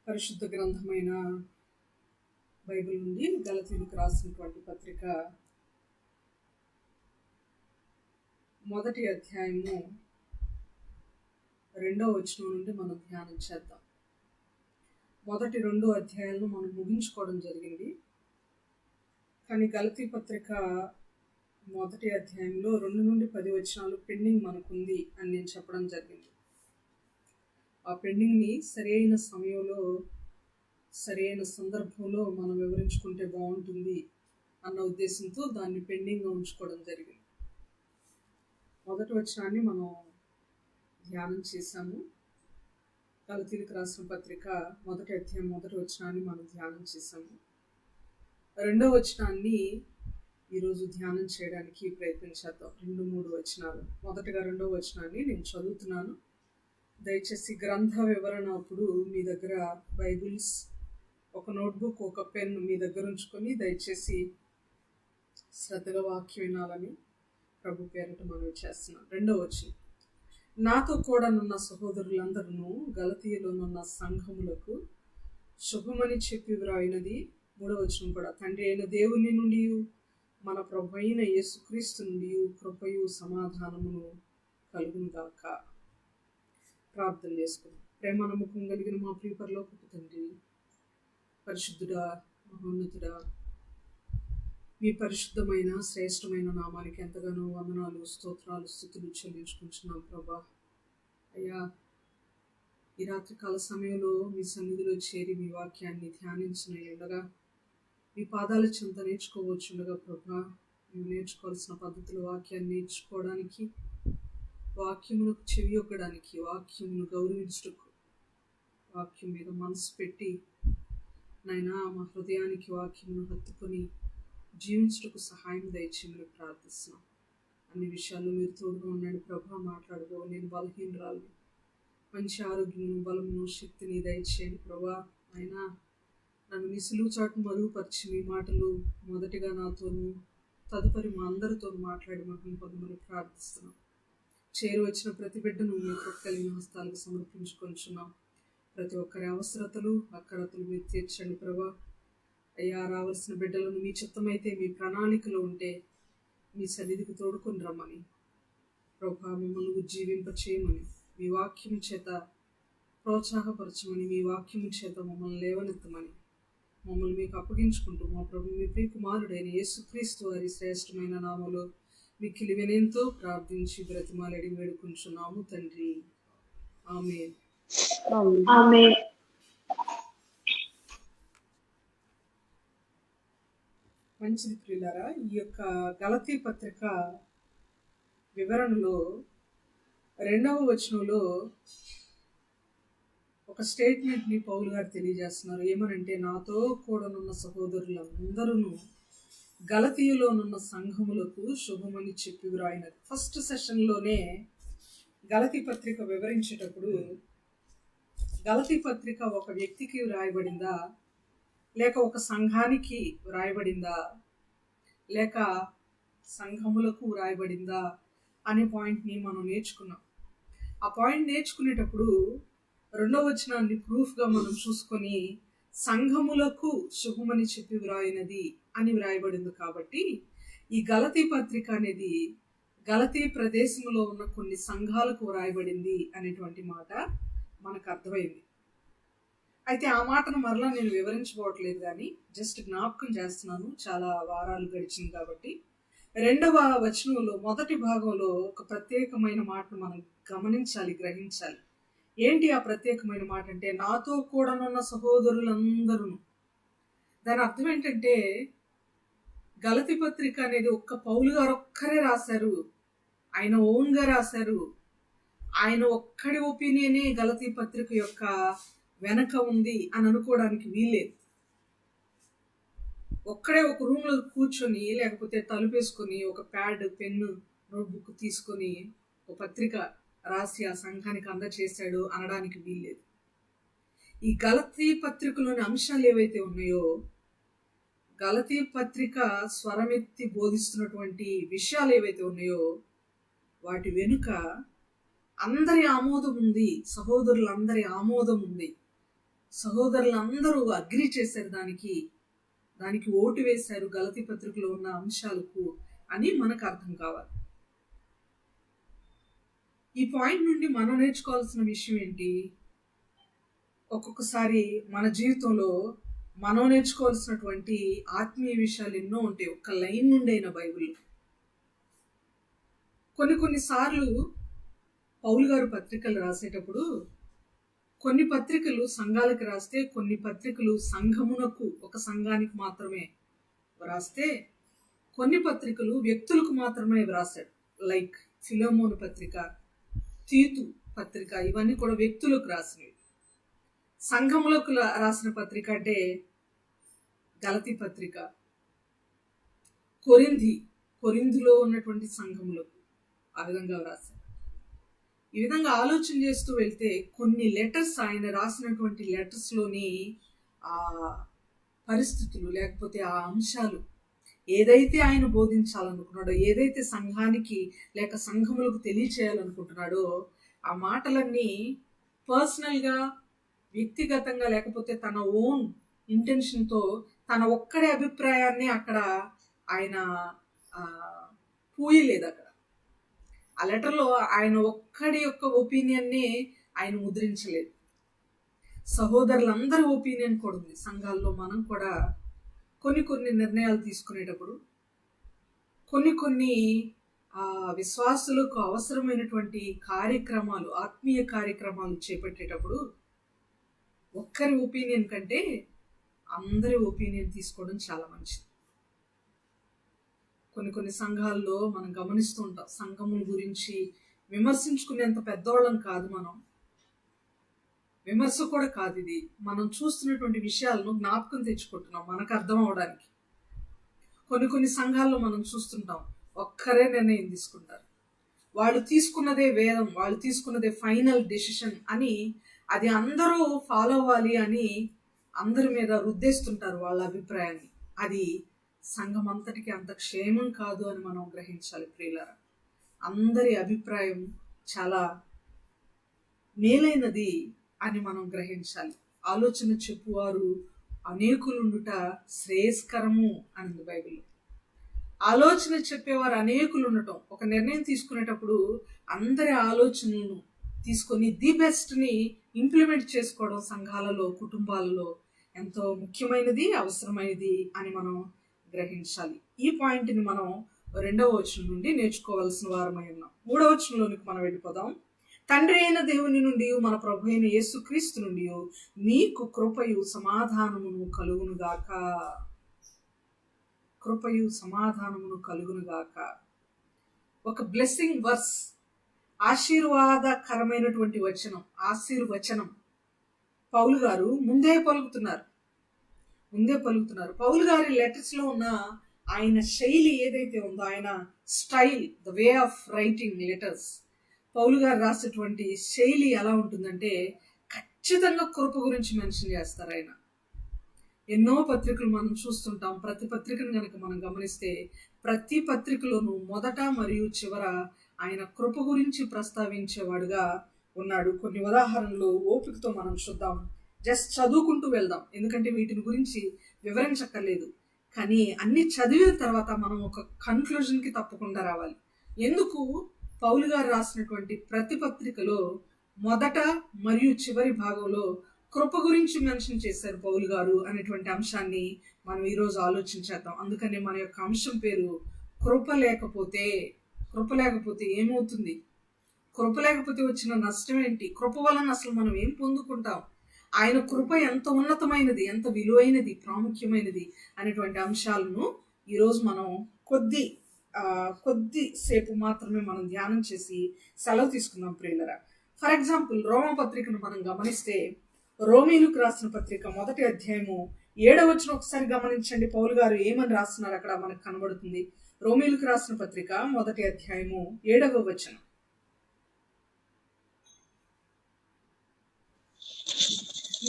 పరిశుద్ధ గ్రంథమైన బైబిల్ నుండి గలతీయులకు రాసినటువంటి పత్రిక మొదటి అధ్యాయము 2వ వచనం నుండి మనం ధ్యానం చేద్దాం. మొదటి 2 అధ్యాయాలను మనం ముగించుకోవడం జరిగింది. కానీ గలతీ పత్రిక మొదటి అధ్యాయంలో 2 నుండి 10 వచనాలు పెండింగ్ మనకుంది అని నేను చెప్పడం జరిగింది. ఆ పెండింగ్ని సరైన సమయంలో సరైన సందర్భంలో మనం వివరించుకుంటే బాగుంటుంది అన్న ఉద్దేశంతో దాన్ని పెండింగ్గా ఉంచుకోవడం జరిగింది. మొదటి వచనాన్ని మనం ధ్యానం చేశాము. గలతీయులకు రాసిన పత్రిక మొదటి అధ్యాయం మొదటి వచనాన్ని మనం ధ్యానం చేశాము. 2వ వచనాన్ని ఈరోజు ధ్యానం చేయడానికి ప్రయత్నించేద్దాం. 2-3 వచనాలు. మొదటగా 2వ వచనాన్ని నేను చదువుతున్నాను. దయచేసి గ్రంథ వివరణ అప్పుడు మీ దగ్గర బైబిల్స్, ఒక నోట్బుక్, ఒక పెన్ మీ దగ్గర ఉంచుకొని దయచేసి శ్రద్ధగా వాక్యం వినాలని ప్రభు పేరిట మనవి చేస్తున్నాను. 2వ వచనం. నాతో కూడా నున్న సహోదరులందరూ గలతీయులోనున్న సంఘములకు శుభమని చెప్పి వ్రాయినది. 3వ వచనం కూడా. తండ్రి అయిన దేవుని నుండి మన ప్రభు అయిన యేసుక్రీస్తు నుండి కృపయు సమాధానమును కలుగునుగాక. ప్రార్థన చేసుకుందాం. ప్రేమ నమ్మకం కలిగిన మా ప్రియ పరలోకపు తండ్రి, పరిశుద్ధుడా, మహోన్నతుడా, మీ పరిశుద్ధమైన శ్రేష్టమైన నామానికి ఎంతగానో వందనాలు, స్తోత్రాలు, స్తుతులు చెల్లించుకుంటున్నాం ప్రభా. అయ్యా, ఈ రాత్రికాల సమయంలో మీ సన్నిధిలో చేరి మీ వాక్యాన్ని ధ్యానించిన ఉండగా, మీ పాదాల చెంత నేర్చుకోవచ్చుండగా ప్రభా, మేము నేర్చుకోవాల్సిన పద్ధతులు వాక్యాన్ని నేర్చుకోవడానికి, వాక్యమునకు చెవి ఒక్కడానికి, వాక్యమును గౌరవించుటకు, వాక్యం మీద మనసు పెట్టి నాయనా మా హృదయానికి వాక్యమును హత్తుకొని జీవించుటకు సహాయం దయచేయమని ప్రార్థిస్తున్నాం. అన్ని విషయాల్లో మీరు తోడుగా ఉన్నాడు ప్రభా. మాట్లాడగో, నేను బలహీనరాలు, మంచి ఆరోగ్యమును, బలమును, శక్తిని దయచేయండి ప్రభా. అయినా నన్ను మీ సిలువ చాటును మరుగుపరిచి మీ మాటలు మొదటిగా నాతోనూ తదుపరి మా అందరితో మాట్లాడి మహిమ పొందమని ప్రార్థిస్తున్నాం. చేరువచ్చిన ప్రతి బిడ్డను మీ కృప కలిగిన హస్తాలకు సమర్పించుకొంచున్నాం. ప్రతి ఒక్కరి అవసరతలు, అక్కరతలు మీరు తీర్చండి ప్రభా. అయ్యా, రావాల్సిన బిడ్డలను మీ చిత్తమైతే, మీ ప్రణాళికలో ఉంటే మీ సన్నిధికి తోడుకొని రమ్మని ప్రభా, మమ్మల్ని ఉజ్జీవింప చేయమని, మీ వాక్యం చేత ప్రోత్సాహపరచమని, మీ వాక్యం చేత మమ్మల్ని లేవనెత్తమని, మమ్మల్ని మీకు అప్పగించుకుంటూ మా ప్రభు మీ ప్రియ కుమారుడైన యేసుక్రీస్తు వారి శ్రేష్టమైన నామములో మిక్కిలి వినయంతో ప్రార్థించి బ్రతిమాలడి వేడుకుంటున్నాము తండ్రి. ఆమేన్. ఆమేన్. మంచిది ప్రియులారా, ఈ యొక్క గలతీ పత్రిక వివరణలో 2వ వచనంలో ఒక స్టేట్మెంట్ని పౌలు గారు తెలియజేస్తున్నారు. ఏమనంటే, నాతో కూడానున్న సహోదరులందరూ గలతీయులోనున్న సంఘములకు శుభమని చెప్పి వ్రాయినది. ఫస్ట్ సెషన్లోనే గలతీ పత్రిక వివరించేటప్పుడు గలతీ పత్రిక ఒక వ్యక్తికి వ్రాయబడిందా, లేక ఒక సంఘానికి వ్రాయబడిందా, లేక సంఘములకు వ్రాయబడిందా అనే పాయింట్ని మనం నేర్చుకున్నాం. ఆ పాయింట్ నేర్చుకునేటప్పుడు 2వ వచనాన్ని ప్రూఫ్గా మనం చూసుకొని సంఘములకు శుభమని చెప్పి వ్రాయినది అని వ్రాయబడింది. కాబట్టి ఈ గలతీ పత్రిక అనేది గలతీ ప్రదేశంలో ఉన్న కొన్ని సంఘాలకు వ్రాయబడింది అనేటువంటి మాట మనకు అర్థమైంది. అయితే ఆ మాటను మరలా నేను వివరించుకోవట్లేదు, కానీ జస్ట్ జ్ఞాపకం చేస్తున్నాను. చాలా వారాలు గడిచింది కాబట్టి. 2వ వచనంలో మొదటి భాగంలో ఒక ప్రత్యేకమైన మాటను మనం గమనించాలి, గ్రహించాలి. ఏంటి ఆ ప్రత్యేకమైన మాట అంటే, నాతో కూడానున్న సహోదరులందరూ. దాని అర్థం ఏంటంటే, గలతీ పత్రిక అనేది ఒక్క పౌలు గారు ఒక్కరే రాశారు, ఆయన ఓన్గా రాశారు. ఆయన ఒక్కడి ఒపీనియనే గలతీ పత్రిక యొక్క వెనక ఉంది అని అనుకోవడానికి వీల్లేదు. ఒక్కడే ఒక రూమ్లో కూర్చొని, లేకపోతే తలుపేసుకొని, ఒక ప్యాడ్, పెన్ను, నోట్బుక్ తీసుకొని ఒక పత్రిక రాసి ఆ సంఘానికి అందచేశాడు అనడానికి వీల్లేదు. ఈ గలతీ పత్రికలోని అంశాలు ఏవైతే ఉన్నాయో, గలతీ పత్రిక స్వరమెత్తి బోధిస్తున్నటువంటి విషయాలు ఏవైతే ఉన్నాయో, వాటి వెనుక అందరి ఆమోదం ఉంది, సహోదరులందరి ఆమోదం ఉంది. సహోదరులందరూ అగ్రి చేశారు, దానికి ఓటు వేశారు గలతీ పత్రికలో ఉన్న అంశాలకు అని మనకు అర్థం కావాలి. ఈ పాయింట్ నుండి మనం నేర్చుకోవాల్సిన విషయం ఏంటి? ఒక్కొక్కసారి మన జీవితంలో మనం నేర్చుకోవాల్సినటువంటి ఆత్మీయ విషయాలు ఎన్నో ఉంటాయి ఒక్క లైన్ నుండి అయిన బైబిల్లో. కొన్నిసార్లు పౌలు గారు పత్రికలు రాసేటప్పుడు కొన్ని పత్రికలు సంఘాలకు రాస్తే, కొన్ని పత్రికలు సంఘమునకు, ఒక సంఘానికి మాత్రమే రాస్తే, కొన్ని పత్రికలు వ్యక్తులకు మాత్రమే రాశాడు. లైక్ ఫిలోమోను పత్రిక, తీతు పత్రిక, ఇవన్నీ కూడా వ్యక్తులకు రాసినవి. సంఘములకు రాసిన పత్రిక అంటే గలతీ పత్రిక, కొరింథీలో ఉన్నటువంటి సంఘములకు ఆ విధంగా రాశారు. ఈ విధంగా ఆలోచన చేస్తూ వెళ్తే కొన్ని లెటర్స్, ఆయన రాసినటువంటి లెటర్స్లోని ఆ పరిస్థితులు లేకపోతే ఆ అంశాలు, ఏదైతే ఆయన బోధించాలనుకున్నాడో, ఏదైతే సంఘానికి లేక సంఘములకు తెలియచేయాలనుకుంటున్నాడో, ఆ మాటలన్నీ పర్సనల్గా, వ్యక్తిగతంగా, లేకపోతే తన ఓన్ ఇంటెన్షన్తో, తన ఒక్కడి అభిప్రాయాన్ని అక్కడ ఆయన పూయలేదు. అక్కడ ఆ లెటర్లో ఆయన ఒక్కడి యొక్క ఒపీనియన్ని ఆయన ముద్రించలేదు. సహోదరులందరి ఒపీనియన్ కూడా ఉంది. సంఘాల్లో మనం కూడా కొన్ని నిర్ణయాలు తీసుకునేటప్పుడు, కొన్ని విశ్వాసులకు అవసరమైనటువంటి కార్యక్రమాలు, ఆత్మీయ కార్యక్రమాలు చేపట్టేటప్పుడు ఒక్కరి ఒపీనియన్ కంటే అందరి ఒపీనియన్ తీసుకోవడం చాలా మంచిది. కొన్ని సంఘాల్లో మనం గమనిస్తూ ఉంటాం, సంఘముల గురించి విమర్శించుకునేంత పెద్దవాళ్ళం కాదు మనం. విమర్శ కూడా కాదు ఇది. మనం చూస్తున్నటువంటి విషయాలను జ్ఞాపకం తెచ్చుకుంటున్నాం మనకు అర్థం అవడానికి. కొన్ని సంఘాల్లో మనం చూస్తుంటాం, ఒక్కరే నిర్ణయం తీసుకుంటారు. వాళ్ళు తీసుకున్నదే వేదం, వాళ్ళు తీసుకున్నదే ఫైనల్ డెసిషన్ అని, అది అందరూ ఫాలో అవ్వాలి అని అందరి మీద రుద్దేస్తుంటారు వాళ్ళ అభిప్రాయాన్ని. అది సంఘం అంతటికి అంత క్షేమం కాదు అని మనం గ్రహించాలి ప్రియులారా. అందరి అభిప్రాయం చాలా మేలైనది అని మనం గ్రహించాలి. ఆలోచన చెప్పువారు అనేకులుండుట శ్రేయస్కరము అని బైబిల్లో. ఆలోచన చెప్పేవారు అనేకులు ఉండటం, ఒక నిర్ణయం తీసుకునేటప్పుడు అందరి ఆలోచనలను తీసుకొని ది బెస్ట్ని ఇంప్లిమెంట్ చేసుకోవడం సంఘాలలో, కుటుంబాలలో ఎంతో ముఖ్యమైనది, అవసరమైనది అని మనం గ్రహించాలి. ఈ పాయింట్ని మనం 2వ వచనం నుండి నేర్చుకోవాల్సిన వారమై ఉన్నాం. 3వ వచనంలోనికి మనం వెళ్ళిపోదాం. తండ్రి అయిన దేవుని నుండి, మన ప్రభు అయిన యేసుక్రీస్తు నుండి మీకు కృపయు సమాధానమును కలుగునుగాక. కృపయు సమాధానమును కలుగునుగాక. ఒక బ్లెస్సింగ్ వర్స్, ఆశీర్వాదకరమైనటువంటి వచనం, ఆశీర్వచనం పౌలు గారు ముందే పలుకుతున్నారు. పౌలు గారి లెటర్స్ లో ఉన్న ఆయన శైలి ఏదైతే ఉందో, ఆయన style, the way of writing letters, Paul గారు రాసేటువంటి శైలి ఎలా ఉంటుందంటే ఖచ్చితంగా కృప గురించి మెన్షన్ చేస్తారు ఆయన. ఎన్నో పత్రికలు మనం చూస్తుంటాం. ప్రతి పత్రికను కనుక మనం గమనిస్తే ప్రతి పత్రికలోనూ మొదట మరియు చివర ఆయన కృప గురించి ప్రస్తావించేవాడుగా ఉన్నాడు. కొన్ని ఉదాహరణలు ఓపికతో మనం చూద్దాం. జస్ట్ చదువుకుంటూ వెళ్దాం, ఎందుకంటే వీటిని గురించి వివరించక్కర్లేదు. కానీ అన్ని చదివిన తర్వాత మనం ఒక కన్క్లూజన్కి తప్పకుండా రావాలి. ఎందుకు పౌలు గారు రాసినటువంటి ప్రతి పత్రికలో మొదట మరియు చివరి భాగంలో కృప గురించి మెన్షన్ చేశారు పౌలు గారు అనేటువంటి అంశాన్ని మనం ఈరోజు ఆలోచించేద్దాం. అందుకని మన యొక్క అంశం పేరు కృప లేకపోతే ఏమవుతుంది, కృప లేకపోతే వచ్చిన నష్టం ఏంటి, కృప వలన అసలు మనం ఏం పొందుకుంటాం, ఆయన కృప ఎంత ఉన్నతమైనది, ఎంత విలువైనది, ప్రాముఖ్యమైనది అనేటువంటి అంశాలను ఈరోజు మనం కొద్దిసేపు మాత్రమే మనం ధ్యానం చేసి సెలవు తీసుకుందాం ప్రియులరా. ఫర్ ఎగ్జాంపుల్, రోమా పత్రికను మనం గమనిస్తే, రోమీలకు రాసిన పత్రిక 1వ అధ్యాయము 7వ వచనం ఒకసారి గమనించండి. పౌలు గారు ఏమని రాస్తున్నారు అక్కడ మనకు కనబడుతుంది. రోమీలకు రాసిన పత్రిక 1వ అధ్యాయము 7వ వచనం.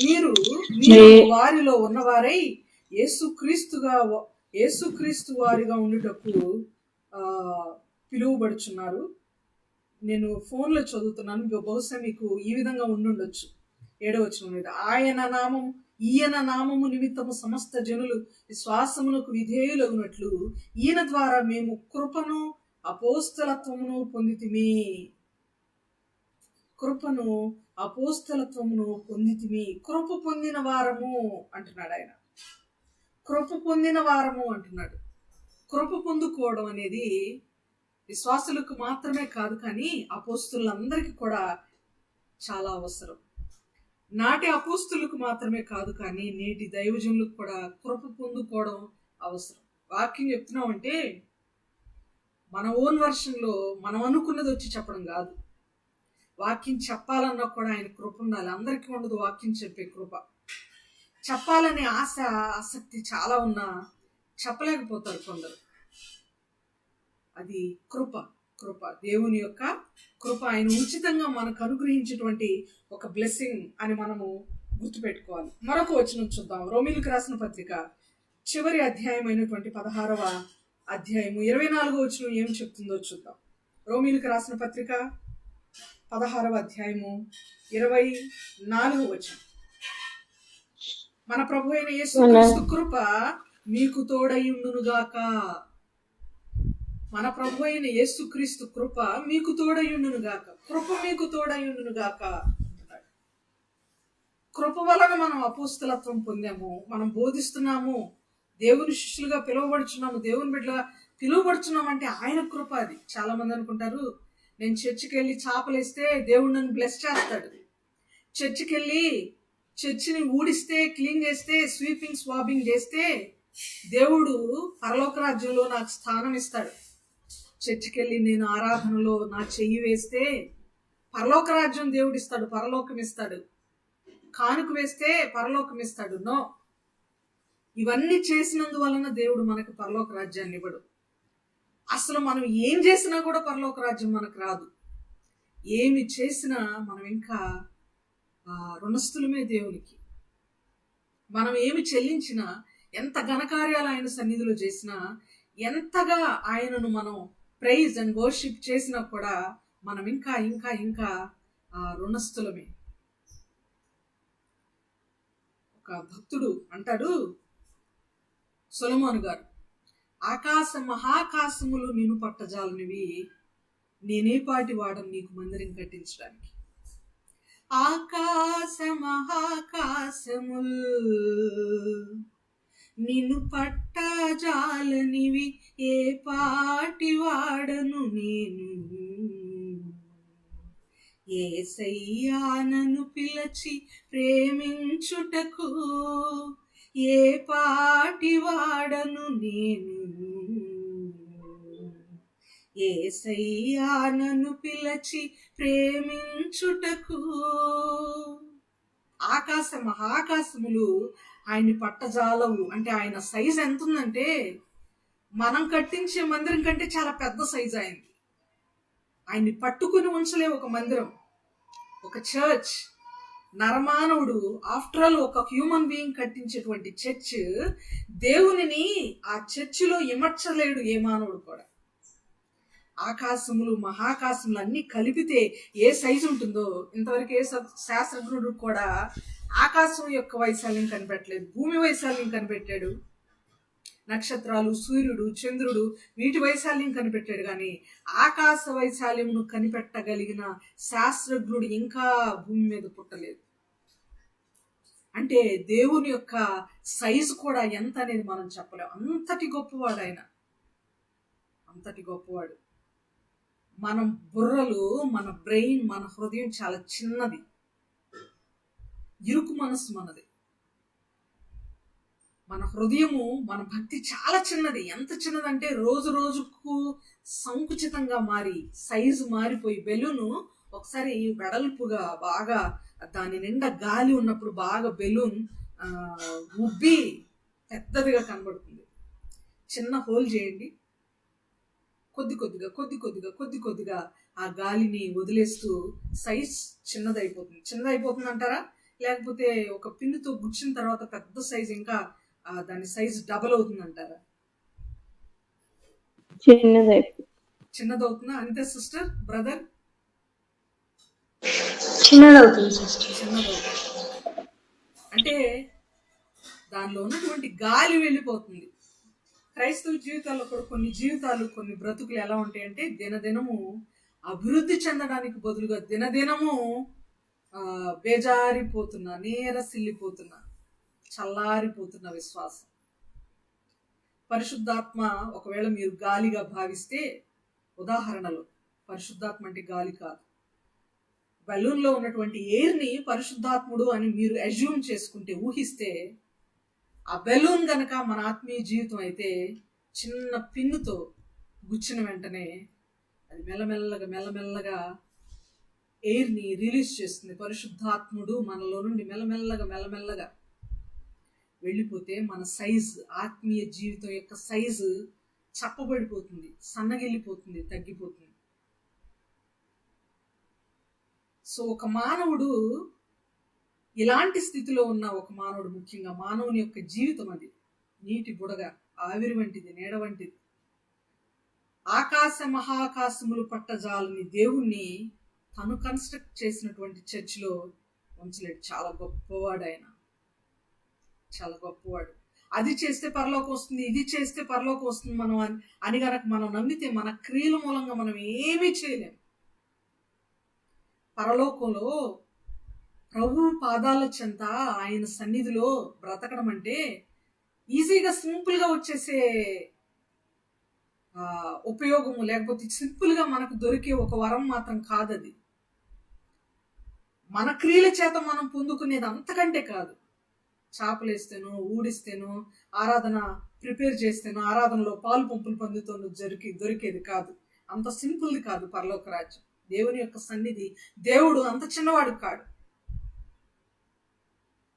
మీరు వారిలో ఉన్నవారై యేసుక్రీస్తు వారిగా ఉండుటకు పిలువబడుచున్నారు. నేను ఫోన్లో చదువుతున్నాను, బహుశా మీకు ఈ విధంగా ఉండుండొచ్చు. 7వ వచనం మీద ఈయన నామము నిమిత్తము సమస్త జనులు విశ్వాసమునకు విధేయులగునట్లు ఈయన ద్వారా మేము కృపను అపోస్తలత్వమును పొందితిమి. కృపను అపోస్తలత్వమును పొందితిమి. కృప పొందిన వారము అంటున్నాడు ఆయన. కృప పొందిన వారము అంటున్నాడు. కృప పొందుకోవడం అనేది విశ్వాసులకు మాత్రమే కాదు, కానీ అపోస్తులందరికీ కూడా చాలా అవసరం. నాటి అపోస్తులకు మాత్రమే కాదు, కానీ నేటి దైవజనులకు కూడా కృప పొందుకోవడం అవసరం. వాక్యం చెప్తున్నామంటే మన ఓన్ వర్షన్లో మనం అనుకున్నది వచ్చి చెప్పడం కాదు. వాక్యం చెప్పాలన్నా కూడా ఆయన కృప ఉండాలి. అందరికీ ఉండదు వాక్యం చెప్పే కృప. చెప్పాలనే ఆసక్తి చాలా ఉన్నా చెప్పలేకపోతారు కొందరు. అది కృప దేవుని యొక్క కృప. ఆయన ఉచితంగా మనకు అనుగ్రహించేటువంటి ఒక బ్లెస్సింగ్ అని మనము గుర్తుపెట్టుకోవాలి. మరొక వచనం చూద్దాం. రోమీయులకు రాసిన పత్రిక చివరి అధ్యాయం అయినటువంటి 16వ అధ్యాయము 24వ వచనం ఏం చెప్తుందో చూద్దాం. రోమీయులకు రాసిన పత్రిక 16వ అధ్యాయము 24వ వచనం. మన ప్రభు అయిన యేసుక్రీస్తు కృప మీకు తోడయుండునుగాక. మన ప్రభు అయిన యేసుక్రీస్తు కృప మీకు తోడయుండునుగాక. కృప మీకు తోడయుండునుగాక. కృప వలన మనం అపోస్తలత్వం పొందాము, మనం బోధిస్తున్నాము, దేవుని శిష్యులుగా పిలువబడుచున్నాము, దేవుని బిడ్డలుగా పిలువబడుచున్నాము అంటే ఆయన కృప. అది చాలా మంది అనుకుంటారు, నేను చర్చికి వెళ్ళి చాపలేస్తే దేవుడు నన్ను బ్లెస్ చేస్తాడు, చర్చికి వెళ్ళి చర్చిని ఊడిస్తే, క్లీన్ చేస్తే, స్వీపింగ్ స్వాబింగ్ చేస్తే దేవుడు పరలోక రాజ్యంలో నాకు స్థానం ఇస్తాడు, చర్చికి వెళ్ళి నేను ఆరాధనలో నా చెయ్యి వేస్తే పరలోక రాజ్యం దేవుడు ఇస్తాడు, పరలోకం ఇస్తాడు, కానుక వేస్తే పరలోకం ఇస్తాడు. నో, ఇవన్నీ చేసినందువలన దేవుడు మనకు పరలోక రాజ్యాన్ని ఇవ్వడు. అసలు మనం ఏం చేసినా కూడా పరలోక రాజ్యం మనకు రాదు. ఏమి చేసినా మనం ఇంకా రుణస్థులమే దేవునికి. మనం ఏమి చెల్లించినా, ఎంత ఘనకార్యాలు ఆయన సన్నిధిలో చేసినా, ఎంతగా ఆయనను మనం ప్రైజ్ అండ్ వర్షిప్ చేసినా కూడా మనం ఇంకా ఇంకా ఇంకా రుణస్థులమే. ఒక భక్తుడు అంటాడు, సొలొమోను గారు, మహాకాశములు నిన్ను పట్టజాలనివి, నేనే పాటి వాడను నీకు మందిరం కట్టించడానికి. మహాకాశములు నిన్ను పట్టజాలనివి, ఏ పాటి వాడను నేను. యేసయ్యా నన్ను పిలచి ప్రేమించుటకు, ఏ పాటి వాడను నేను. యేసయ్యా నన్ను పిలచి ప్రేమించుటకు. మహాకాశములు ఆయన్ని పట్టజాలవు అంటే ఆయన సైజ్ ఎంత ఉందంటే మనం కట్టించే మందిరం కంటే చాలా పెద్ద సైజ్ అయింది. ఆయన్ని పట్టుకుని ఉంచలే ఒక మందిరం, ఒక చర్చ్. నరమానవుడు ఆఫ్టర్ ఆల్ ఒక హ్యూమన్ బీయింగ్ కట్టించేటువంటి చర్చ్, దేవునిని ఆ చర్చిలో ఇమర్చలేడు ఏ మానవుడు కూడా. మహాకాశములు అన్ని కలిపితే ఏ సైజు ఉంటుందో ఇంతవరకు ఏ శాస్త్రజ్ఞుడు కూడా ఆకాశం యొక్క వైశాల్యం కనిపెట్టలేదు. భూమి వైశాల్యం కనిపెట్టాడు, నక్షత్రాలు, సూర్యుడు, చంద్రుడు, వీటి వైశాల్యం కనిపెట్టాడు, కానీ ఆకాశ వైశాల్యమును కనిపెట్టగలిగిన శాస్త్రజ్ఞుడు ఇంకా భూమి మీద పుట్టలేదు. అంటే దేవుని యొక్క సైజు కూడా ఎంత అనేది మనం చెప్పలేం. అంతటి గొప్పవాడు ఆయన, అంతటి గొప్పవాడు. మన బుర్రలు, మన బ్రెయిన్, మన హృదయం చాలా చిన్నది, ఇరుకు మనసు మనది. మన హృదయము, మన భక్తి చాలా చిన్నది. ఎంత చిన్నదంటే రోజు రోజుకు సంకుచితంగా మారి, సైజు మారిపోయి, బెలూను ఒకసారి వెడల్పుగా బాగా దాని నిండా గాలి ఉన్నప్పుడు బాగా బెలూన్ ఉబ్బి పెద్దదిగా కనబడుతుంది. చిన్న హోల్ చేయండి, కొద్ది కొద్దిగా ఆ గాలిని వదిలేస్తూ సైజ్ చిన్నదైపోతుంది అంటారా? లేకపోతే ఒక పిన్నుతో గుచ్చిన తర్వాత పెద్ద సైజ్ ఇంకా దాని సైజ్ డబల్ అవుతుంది అంటారా? చిన్నదవుతుందా? అంతే సిస్టర్, బ్రదర్, చిన్నదవుతుంది. అంటే దానిలో ఉన్నటువంటి గాలి వెళ్ళిపోతుంది. క్రైస్తవ జీవితాల్లో కూడా కొన్ని జీవితాలు, కొన్ని బ్రతుకులు ఎలా ఉంటాయంటే దినదినము అభివృద్ధి చెందడానికి బదులుగా దినదినము బేజారిపోతున్నా, నీరసిల్లిపోతున్నా, చల్లారిపోతున్న విశ్వాసం. పరిశుద్ధాత్మ ఒకవేళ మీరు గాలిగా భావిస్తే, ఉదాహరణలో పరిశుద్ధాత్మ అంటే గాలి కాదు, బెలూన్లో ఉన్నటువంటి ఎయిర్ని పరిశుద్ధాత్ముడు అని మీరు అజ్యూమ్ చేసుకుంటే, ఊహిస్తే, ఆ బెలూన్ గనక మన ఆత్మీయ జీవితం అయితే చిన్న పిన్నుతో గుచ్చిన వెంటనే అది మెల్లమెల్లగా మెల్లమెల్లగా ఎయిర్ని రిలీజ్ చేస్తుంది. పరిశుద్ధాత్ముడు మనలో నుండి మెల్లమెల్లగా వెళ్ళిపోతే మన సైజు, ఆత్మీయ జీవితం యొక్క సైజు చప్పబడిపోతుంది, సన్నగిల్లిపోతుంది, తగ్గిపోతుంది. సో ఒక మానవుడు, ఇలాంటి స్థితిలో ఉన్న ఒక మానవుడు, ముఖ్యంగా మానవుని యొక్క జీవితం అది నీటి బుడగ, ఆవిరి వంటిది, నీడ వంటిది. ఆకాశ మహాకాశములు పట్టజాలని దేవుణ్ణి తను కన్స్ట్రక్ట్ చేసినటువంటి చర్చిలో ఉంచలేడు. చాలా గొప్పవాడు ఆయన, చాలా గొప్పవాడు. అది చేస్తే పరలోకం వస్తుంది, ఇది చేస్తే పరలోకం వస్తుంది మనం అని గనక మనం నమ్మితే మన క్రియల మూలంగా మనం ఏమీ చేయలేము. పరలోకంలో ప్రభు పాదాల చెంత ఆయన సన్నిధిలో బ్రతకడం అంటే ఈజీగా సింపుల్గా వచ్చేసే ఉపయోగము, లేకపోతే సింపుల్గా మనకు దొరికే ఒక వరం మాత్రం కాదది. మన క్రియల చేత మనం పొందుకునేది అంతకంటే కాదు. చాపలేస్తేనో, ఊడిస్తేనో, ఆరాధన ప్రిపేర్ చేస్తేనో, ఆరాధనలో పాలు పంపులు పొందుతోనో దొరికేది కాదు. అంత సింపుల్ది కాదు పరలోక రాజ్యం. దేవుని యొక్క సన్నిధి, దేవుడు అంత చిన్నవాడు కాడు.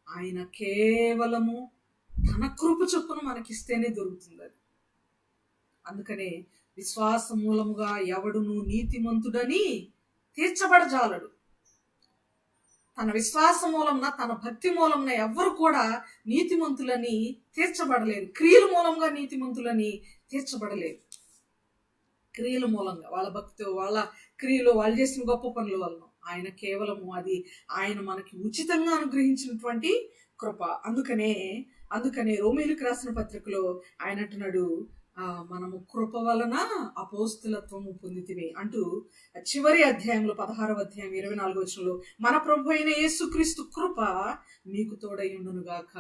ఆయన కేవలము తన కృప చొప్పున మనకిస్తేనే దొరుకుతుంది అది. అందుకనే విశ్వాస మూలముగా ఎవడును నీతిమంతుడని తీర్చబడజాలడు. తన విశ్వాస మూలంన, తన భక్తి మూలంన ఎవ్వరు కూడా నీతిమంతులని తీర్చబడలేరు. క్రియల మూలంగా నీతిమంతులని తీర్చబడలేరు. క్రియల మూలంగా, వాళ్ళ భక్తితో, వాళ్ళ క్రియలు, వాళ్ళు చేసిన గొప్ప పనుల వలన. ఆయన కేవలము అది ఆయన మనకి ఉచితంగా అనుగ్రహించినటువంటి కృప. అందుకనే రోమీయులకు రాసిన పత్రికలో ఆయన అంటున్నాడు, మనము కృప వలన అపోస్తులత్వము పొందితిమి అంటూ చివరి అధ్యాయంలో 16వ అధ్యాయం 24వ వచనంలో మన ప్రభు అయిన యేసుక్రీస్తు కృప మీకు తోడైయుండును గాక.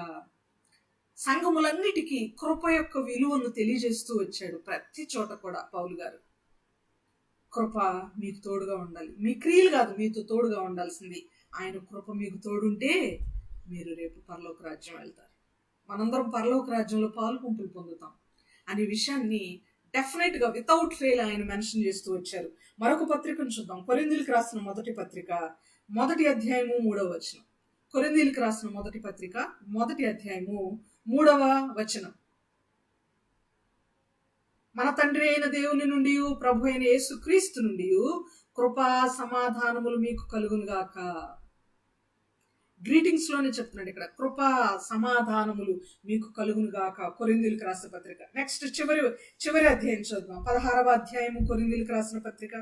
సంఘములన్నిటికీ కృప యొక్క విలువను తెలియజేస్తూ వచ్చాడు. ప్రతి చోట కూడా పౌలు గారు కృప మీకు తోడుగా ఉండాలి. మీ క్రియలు కాదు, మీతో తోడుగా ఉండాల్సింది. ఆయన కృప మీకు తోడుంటే మీరు రేపు పరలోక రాజ్యం వెళ్తారు. మనందరం పరలోక రాజ్యంలో పాలు పంపులు పొందుతాం అనే విషయాన్ని డెఫినెట్గా వితౌట్ ఫెయిల్ ఆయన మెన్షన్ చేస్తూ వచ్చారు. మరొక పత్రికను చూద్దాం. కొరింథీయులకు రాసిన మొదటి పత్రిక 1వ అధ్యాయము 3వ వచనం. కొరింథీయులకు రాసిన మొదటి పత్రిక 1వ అధ్యాయము 3వ వచనం. మన తండ్రి అయిన దేవుని నుండి, ప్రభు అయిన యేసుక్రీస్తు నుండి కృపా సమాధానములు మీకు కలుగునుగాక. గ్రీటింగ్స్ లోనే చెప్తున్నాడు ఇక్కడ, కృపా సమాధానములు మీకు కలుగునుగాక. కొరింథీయులకు రాసిన పత్రిక. నెక్స్ట్ చివరి అధ్యాయం చూద్దాం. 16వ అధ్యాయము కొరింథీయులకు రాసిన పత్రిక.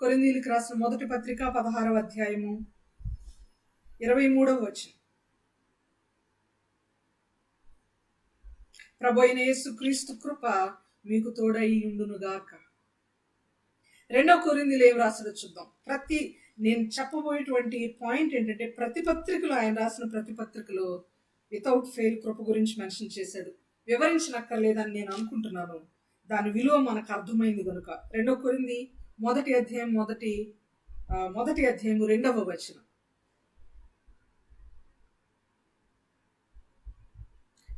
కొరింథీయులకు రాసిన మొదటి పత్రిక 16వ అధ్యాయము 23వ వచనం. ప్రభు అయిన యేసుక్రీస్తు కృప మీకు తోడై ఉండునుగాక. 2వ కొరింథీయులు ఏం రాసాడో చూద్దాం. నేను చెప్పబోయేటువంటి పాయింట్ ఏంటంటే, ప్రతి పత్రికలో, ఆయన రాసిన ప్రతి పత్రికలో వితౌట్ ఫెయిల్ కృప గురించి మెన్షన్ చేశాడు. వివరించనక్కర్లేదని నేను అనుకుంటున్నాను. దాని విలువ మనకు అర్థమైంది కనుక. 2వ కొరింథీ మొదటి అధ్యాయం 2వ వచనం.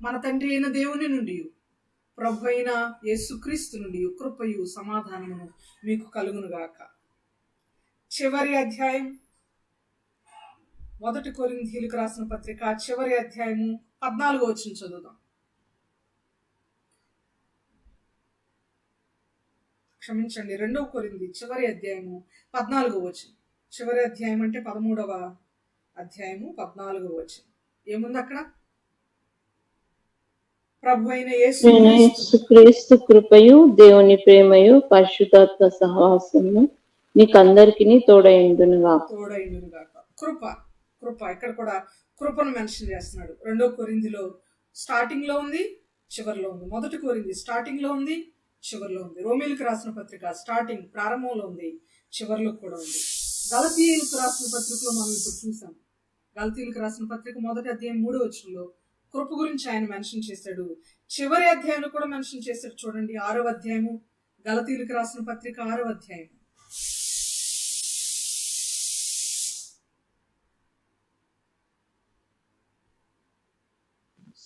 మన తండ్రి అయిన దేవుని నుండి, ప్రభు అయిన యేసుక్రీస్తు నుండి కృపయు సమాధానమును మీకు కలుగునుగాక. చివరి అధ్యాయం 1 కొరింథీయులకు రాసిన పత్రిక చివరి అధ్యాయము 14వ వచనం చదువుదాం. క్షమించండి, 2వ కొరింథీ చివరి అధ్యాయము 14వ వచనం. చివరి అధ్యాయం అంటే 13వ అధ్యాయము 14వ వచనం. ఏముంది అక్కడ? ప్రభు అయిన యేసుక్రీస్తు కృపయు దేవుని ప్రేమయు పరిశుద్ధాత్మ సహవాసము నీకందరికీ తోడైండునుగాక. కృప కృప. ఇక్కడ కూడా కృపను మెన్షన్ చేస్తున్నాడు. 2 కొరింథీలో స్టార్టింగ్ లో ఉంది, చివరిలో ఉంది. 1 కొరింథీ స్టార్టింగ్ లో ఉంది, చివరిలో ఉంది. రోమీలకు రాసిన పత్రిక స్టార్టింగ్ ప్రారంభంలో ఉంది, చివరిలో కూడా ఉంది. గలతీయులకు రాసిన పత్రికలో మనం ఇప్పుడు చూసాం. గలతీయులకు రాసిన పత్రిక 1వ అధ్యాయం 3వ వచనంలో కృప గురించి ఆయన మెన్షన్ చేశాడు. చివరి అధ్యాయంలో కూడా మెన్షన్ చేశాడు. చూడండి 6వ అధ్యాయము, గలతీయులకు రాసిన పత్రిక 6వ అధ్యాయం.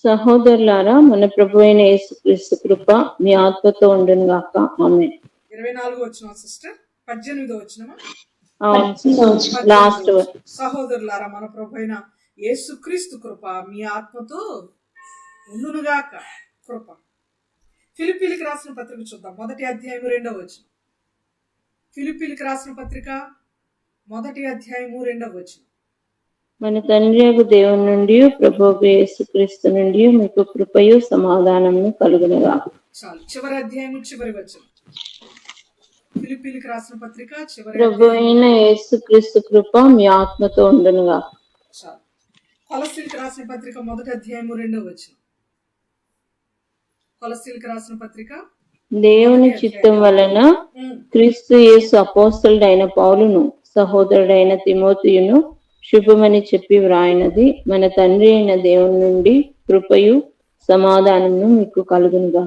సహోదరులారా, మన ప్రభు అయిన యేసుక్రీస్తు కృప మీ ఆత్మతో ఉండును గాక. ఆమేన్. 24వ వచనం సిస్టర్, 18వ వచనమా? లాస్ట్. సహోదరులారా, మన ప్రభు అయిన యేసుక్రీస్తు కృప మీ ఆత్మతో ఉండునుగాక. కృప. ఫిలిప్పీలకు రాసిన పత్రిక చూద్దాం. 1వ అధ్యాయం 2వ వచనం. ఫిలిప్పీలకు రాసిన పత్రిక 1వ అధ్యాయం 2వ వచనం. మన తండ్రి యొక్క దేవుని నుండి ప్రభువు యేసుక్రీస్తు నుండి మీకు కృపయు సమాధానము కలుగునుగాక. చాలు. చివరి అధ్యాయం చివరి వచనం. ఫిలిప్పీలకు రాసిన పత్రిక చివరి ప్రభు అయిన యేసుక్రీస్తు కృప మీ ఆత్మతో ఉండునుగాక. చాలు. కొలస్సీలకు రాసిన పత్రిక 1వ అధ్యాయం 2వ వచనం. కొలస్సీలకు రాసిన పత్రిక దేవుని చిత్తం వలన క్రీస్తు యేసు అపోస్తలుడైన పౌలును సహోదరుడైన తిమోతియును శుభమని చెప్పి వ్రాయినది, మన తండ్రి అయిన దేవుని నుండి కృపయు సమాధానము మీకు కలుగునుగా.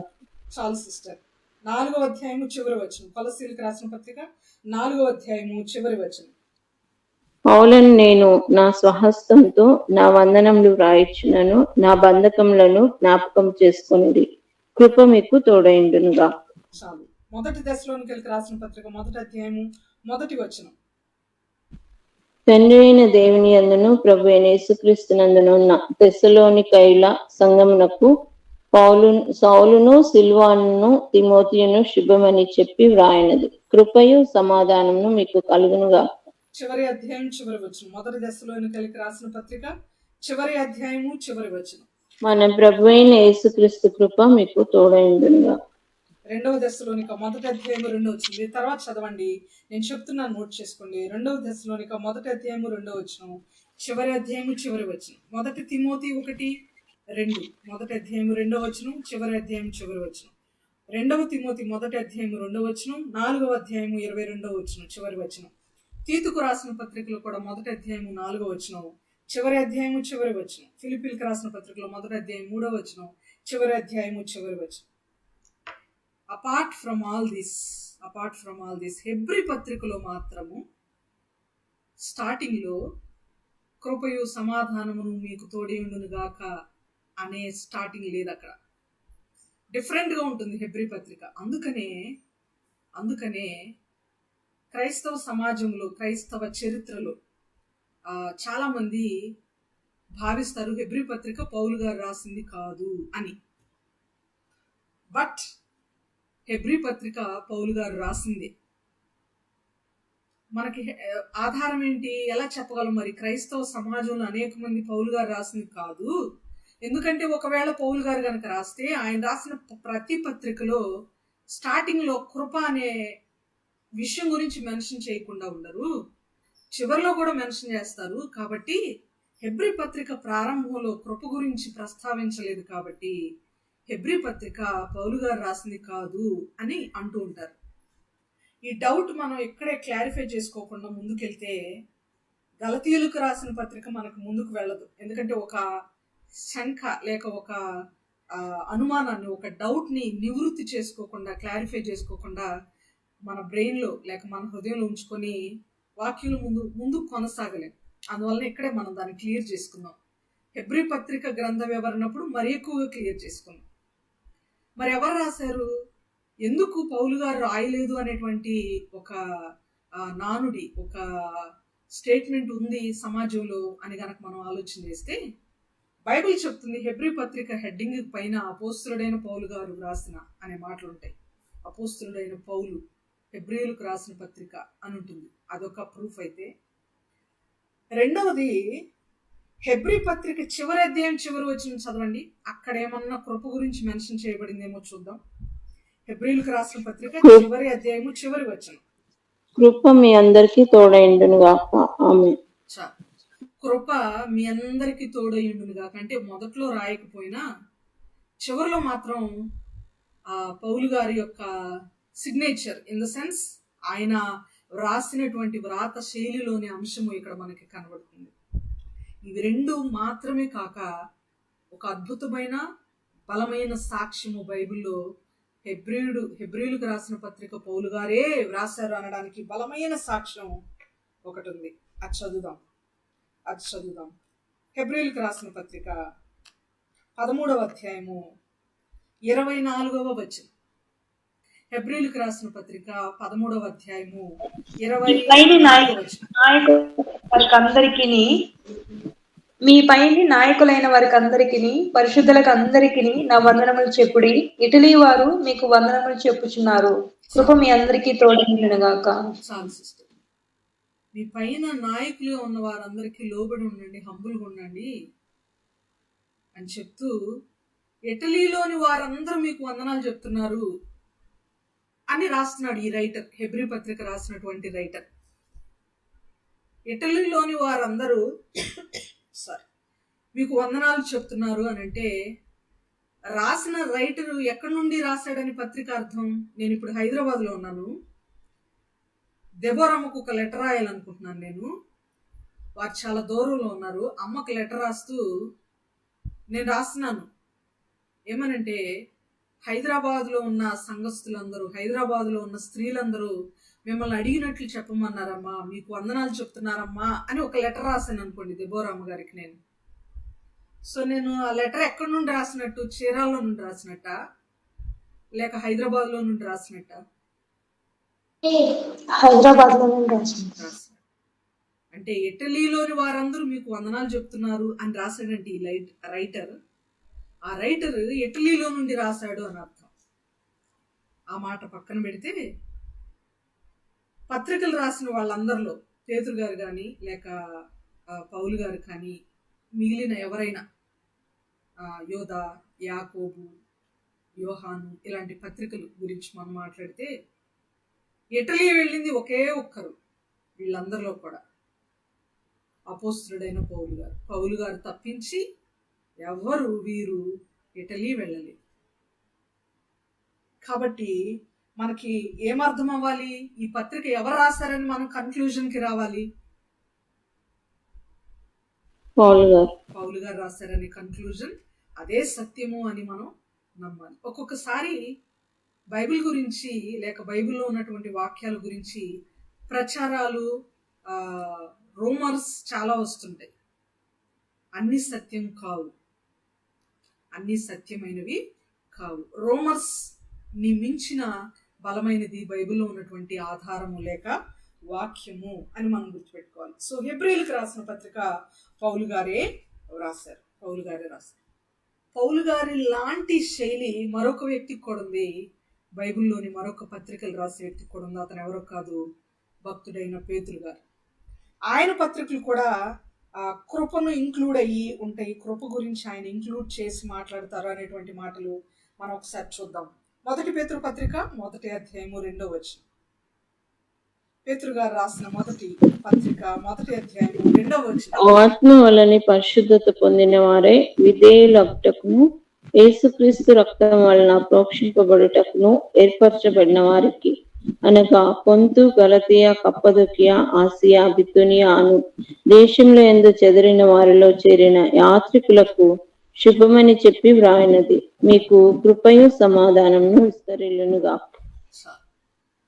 చాలు సిస్టర్. 4వ అధ్యాయము చివరి వచనం. కొలస్సీలకు రాసిన పత్రిక 4వ అధ్యాయము చివరి వచనం. పౌలను నేను నా స్వహస్తంతో నా వందనములు వ్రాయిచున్నాను, నా బంధకములను జ్ఞాపకం చేసుకొనిది, కృప మీకు తోడైండునుగా. చాలు. 1 దశలోనికైలకు రాసిన పత్రిక 1వ అధ్యాయము 1వ వచనం. తండ్రి అయిన దేవుని యందును ప్రభు అయిన యేసుక్రీస్తునందును ఉన్న తెస్సలోనికైల సంఘమునకు సౌలును సిల్వానును తిమోతియును శుభమని చెప్పి వ్రాయినది, కృపయు సమాధానమును మీకు కలుగునుగా. చివరి అధ్యాయం చివరి వచనం. 1 దశలోనికైలకు రాసిన పత్రిక చివరి అధ్యాయము చివరి వచనం. మన ప్రభు అయిన యేసుక్రీస్తు కృప మీకు తోడైండునుగా. 2వ దశలోనిక 1వ అధ్యాయం 2వ వచనం. తర్వాత చదవండి, నేను చెప్తున్నాను, నోట్ చేసుకోండి. 2వ దశలోనిక 1వ అధ్యాయం 2వ వచనం, చివరి అధ్యాయం చివరి వచనం. 1 తిమోతి 1:2, 1వ అధ్యాయం 2వ వచనం, చివరి అధ్యాయం చివరి వచనం. 2వ తిమోతి 1వ అధ్యాయం 2వ వచనం, 4వ అధ్యాయం 22వ వచనం, చివరి వచనం. తీతుకు రాసిన పత్రికలో కూడా 1వ అధ్యాయం 4వ వచనం, చివరి అధ్యాయం చివరి వచనం. ఫిలిప్పీలకు రాసిన పత్రికలో 1వ అధ్యాయం 3వ వచనం, చివరి అధ్యాయం చివరి వచనం. Apart from all this Hebrew పత్రికలో మాత్రము స్టార్టింగ్ లో కృపయు సమాధానమును మీకు తోడేయుండును గాక అనే స్టార్టింగ్ లేదు. అక్కడ డిఫరెంట్ గా ఉంటుంది హెబ్రీ పత్రిక. అందుకనే క్రైస్తవ సమాజంలో, క్రైస్తవ చరిత్రలో చాలా మంది భావిస్తారు హెబ్రీ పత్రిక పౌలు గారు రాసింది కాదు అని. బట్ హెబ్రీ పత్రిక పౌలు గారు రాసింది. మనకి ఆధారం ఏంటి? ఎలా చెప్పగలం? మరి క్రైస్తవ సమాజంలో అనేక మంది పౌలు గారు రాసింది కాదు. ఎందుకంటే ఒకవేళ పౌలు గారు కనుక రాస్తే ఆయన రాసిన ప్రతి పత్రికలో స్టార్టింగ్ లో కృప అనే విషయం గురించి మెన్షన్ చేయకుండా ఉండరు, చివరిలో కూడా మెన్షన్ చేస్తారు. కాబట్టి హెబ్రీ పత్రిక ప్రారంభంలో కృప గురించి ప్రస్తావించలేదు కాబట్టి హెబ్రీ పత్రిక పౌలు గారు రాసింది కాదు అని అంటూ ఉంటారు. ఈ డౌట్ మనం ఇక్కడే క్లారిఫై చేసుకోకుండా ముందుకెళ్తే గలతీయులకు రాసిన పత్రిక మనకు ముందుకు వెళ్ళదు. ఎందుకంటే ఒక శంక లేక ఒక అనుమానాన్ని, ఒక డౌట్ ని నివృత్తి చేసుకోకుండా, క్లారిఫై చేసుకోకుండా మన బ్రెయిన్ లో లేక మన హృదయంలో ఉంచుకొని వాక్యం ముందు కొనసాగలేం. అందువల్ల ఇక్కడే మనం దాన్ని క్లియర్ చేసుకుందాం. హెబ్రీ పత్రిక గ్రంథ వివరణప్పుడు మరి ఎక్కువగా క్లియర్ చేసుకుందాం. మరి ఎవరు రాశారు, ఎందుకు పౌలు గారు రాయలేదు అనేటువంటి ఒక నానుడి, ఒక స్టేట్మెంట్ ఉంది సమాజంలో అని గనక మనం ఆలోచన చేస్తే బైబిల్ చెప్తుంది హెబ్రీ పత్రిక హెడ్డింగ్ పైన అపోస్తలుడైన పౌలు గారు రాసిన అనే మాటలు ఉంటాయి. అపోస్తలుడైన పౌలు హెబ్రీయులకు రాసిన పత్రిక అని ఉంటుంది. అదొక ప్రూఫ్ అయితే, రెండవది హెబ్రీ పత్రిక చివరి అధ్యాయం చివరి వచనం చదవండి. అక్కడ ఏమన్నా కృప గురించి మెన్షన్ చేయబడిందేమో చూద్దాం. హెబ్రీయులకు రాసిన పత్రిక చివరి అధ్యాయము చివరి వచనం. కృప మీ అందరికీ తోడైండును గాక. ఆమేన్. కృప మీ అందరికీ తోడయ్యుండునుగా. అంటే మొదట్లో రాయకపోయినా చివరిలో మాత్రం పౌలు గారి యొక్క సిగ్నేచర్, ఇన్ ద సెన్స్ ఆయన వ్రాసినటువంటి వ్రాత శైలిలోని అంశము ఇక్కడ మనకి కనబడుతుంది. ఇవి రెండు మాత్రమే కాక ఒక అద్భుతమైన బలమైన సాక్ష్యము బైబిల్లో హెబ్రీయులకు రాసిన పత్రిక పౌలు గారే వ్రాసారు అనడానికి బలమైన సాక్ష్యం ఒకటి ఉంది. అది చదువుదాం. హెబ్రీయులకు రాసిన పత్రిక 13వ అధ్యాయము 24వ వచనం. హెబ్రీయులకు రాసిన పత్రిక 13వ అధ్యాయము 24వ వచనం. మీ పైని నాయకులైన వారికి అందరికి పరిశుద్ధులకు అందరికి నా వందనములు చెప్పుడి. ఇటలీ వారు మీకు వందనములు చెప్పుచున్నారు. కృప మీ అందరికీ తోడైనగాక. చాలు సిస్టర్, మీ పైన నాయకులుగా ఉన్న వారందరికీ లోబడి ఉండండి, హంబుల్గా ఉండండి అని చెప్తూ ఇటలీలోని వారందరూ మీకు వందనాలు చెప్తున్నారు అని రాస్తున్నాడు ఈ రైటర్, హెబ్రీ పత్రిక రాసినటువంటి రైటర్. ఇటలీలోని వారందరూ మీకు వందనాలు చెప్తున్నారు అని అంటే రాసిన రైటరు ఎక్కడి నుండి రాశాడని పత్రిక అర్థం. నేను ఇప్పుడు హైదరాబాద్లో ఉన్నాను. దెబోరమ్మకు ఒక లెటర్ రాయాలనుకుంటున్నాను. నేను వారు చాలా దూరంలో ఉన్నారు. అమ్మకు లెటర్ రాస్తూ నేను రాస్తున్నాను ఏమనంటే, హైదరాబాద్లో ఉన్న సంఘస్థులందరూ, హైదరాబాద్లో ఉన్న స్త్రీలందరూ మిమ్మల్ని అడిగినట్లు చెప్పమన్నారమ్మా, మీకు వందనాలు చెప్తున్నారమ్మా అని ఒక లెటర్ రాశాను అనుకోండి దెబోరమ్మ గారికి నేను. సో నేను ఆ లెటర్ ఎక్కడి నుండి రాసినట్టు? చీరాల్లో నుండి రాసినట్ట, లేక హైదరాబాద్లో నుండి రాసినట్ట? హైదరాబాద్లో నుండి రాసినట్టు. అంటే ఇటలీలోని వారందరూ మీకు వందనాలు చెప్తున్నారు అని రాశాడంటే ఈ రైటర్. ఆ రైటర్ ఇటలీలో నుండి రాశాడు అని అర్థం. ఆ మాట పక్కన పెడితే పత్రికలు రాసిన వాళ్ళందరిలో పేతురు గారు కానీ లేక పౌలు గారు కానీ మిగిలిన ఎవరైనా యోధ, యాకోబు, యోహాను ఇలాంటి పత్రికల గురించి మనం మాట్లాడితే ఇటలీ వెళ్ళింది ఒకే ఒక్కరు. వీళ్ళందరిలో కూడా అపోస్తులుడైన పౌలు గారు తప్పించి ఎవరు వీరు ఇటలీ వెళ్ళలేదు. కాబట్టి మనకి ఏమర్థం అవ్వాలి? ఈ పత్రిక ఎవరు రాశారని మనం కన్క్లూజన్కి రావాలి. పౌలు గారు రాశారని కన్క్లూజన్, అదే సత్యము అని మనం నమ్మాలి. ఒక్కొక్కసారి బైబిల్ గురించి లేక బైబిల్లో ఉన్నటువంటి వాక్యాల గురించి ప్రచారాలు, రూమర్స్ చాలా వస్తుంటాయి. అన్ని సత్యం కావు, అన్ని సత్యమైనవి కావు. రూమర్స్ ని మించిన బలమైనది బైబిల్లో ఉన్నటువంటి ఆధారము లేక వాక్యము అని మనం గుర్తుపెట్టుకోవాలి. సో హెబ్రీయులకు రాసిన పత్రిక పౌలు గారే రాశారు. పౌలు గారి లాంటి శైలి మరొక వ్యక్తికి కూడా ఉంది. బైబిల్లోని మరొక పత్రికలు రాసే వ్యక్తికి కూడా ఉంది. అతను ఎవరో కాదు, భక్తుడైన పేతురు గారు. ఆయన పత్రికలు కూడా కృపను ఇంక్లూడ్ అయ్యి ఉంటాయి. కృప గురించి ఆయన ఇంక్లూడ్ చేసి మాట్లాడతారు అనేటువంటి మాటలు మనం ఒకసారి చూద్దాం. 1 పేతురు పత్రిక 1వ అధ్యాయము 2వ వచనం. పేతురు గారు రాసిన మొదటి పత్రిక 1వ అధ్యాయము 2వ వచనం. ఆత్మ వలని పరిశుద్ధత పొందిన వారే విధేయులగుటకును యేసుక్రీస్తు రక్తం వలన ప్రోక్షింపబడుటకును ఏర్పరచబడిన వారికి, అనగా పొంతు, గలతీయ, కప్పదొకియ, ఆసియా, బితునియా అను దేశంలో ఎందు చెదిరిన వారిలో చేరిన యాత్రికులకు శుభమని చెప్పి వ్రాయినది. మీకు కృపయు సమాధానమును విస్తరిల్లునుగా.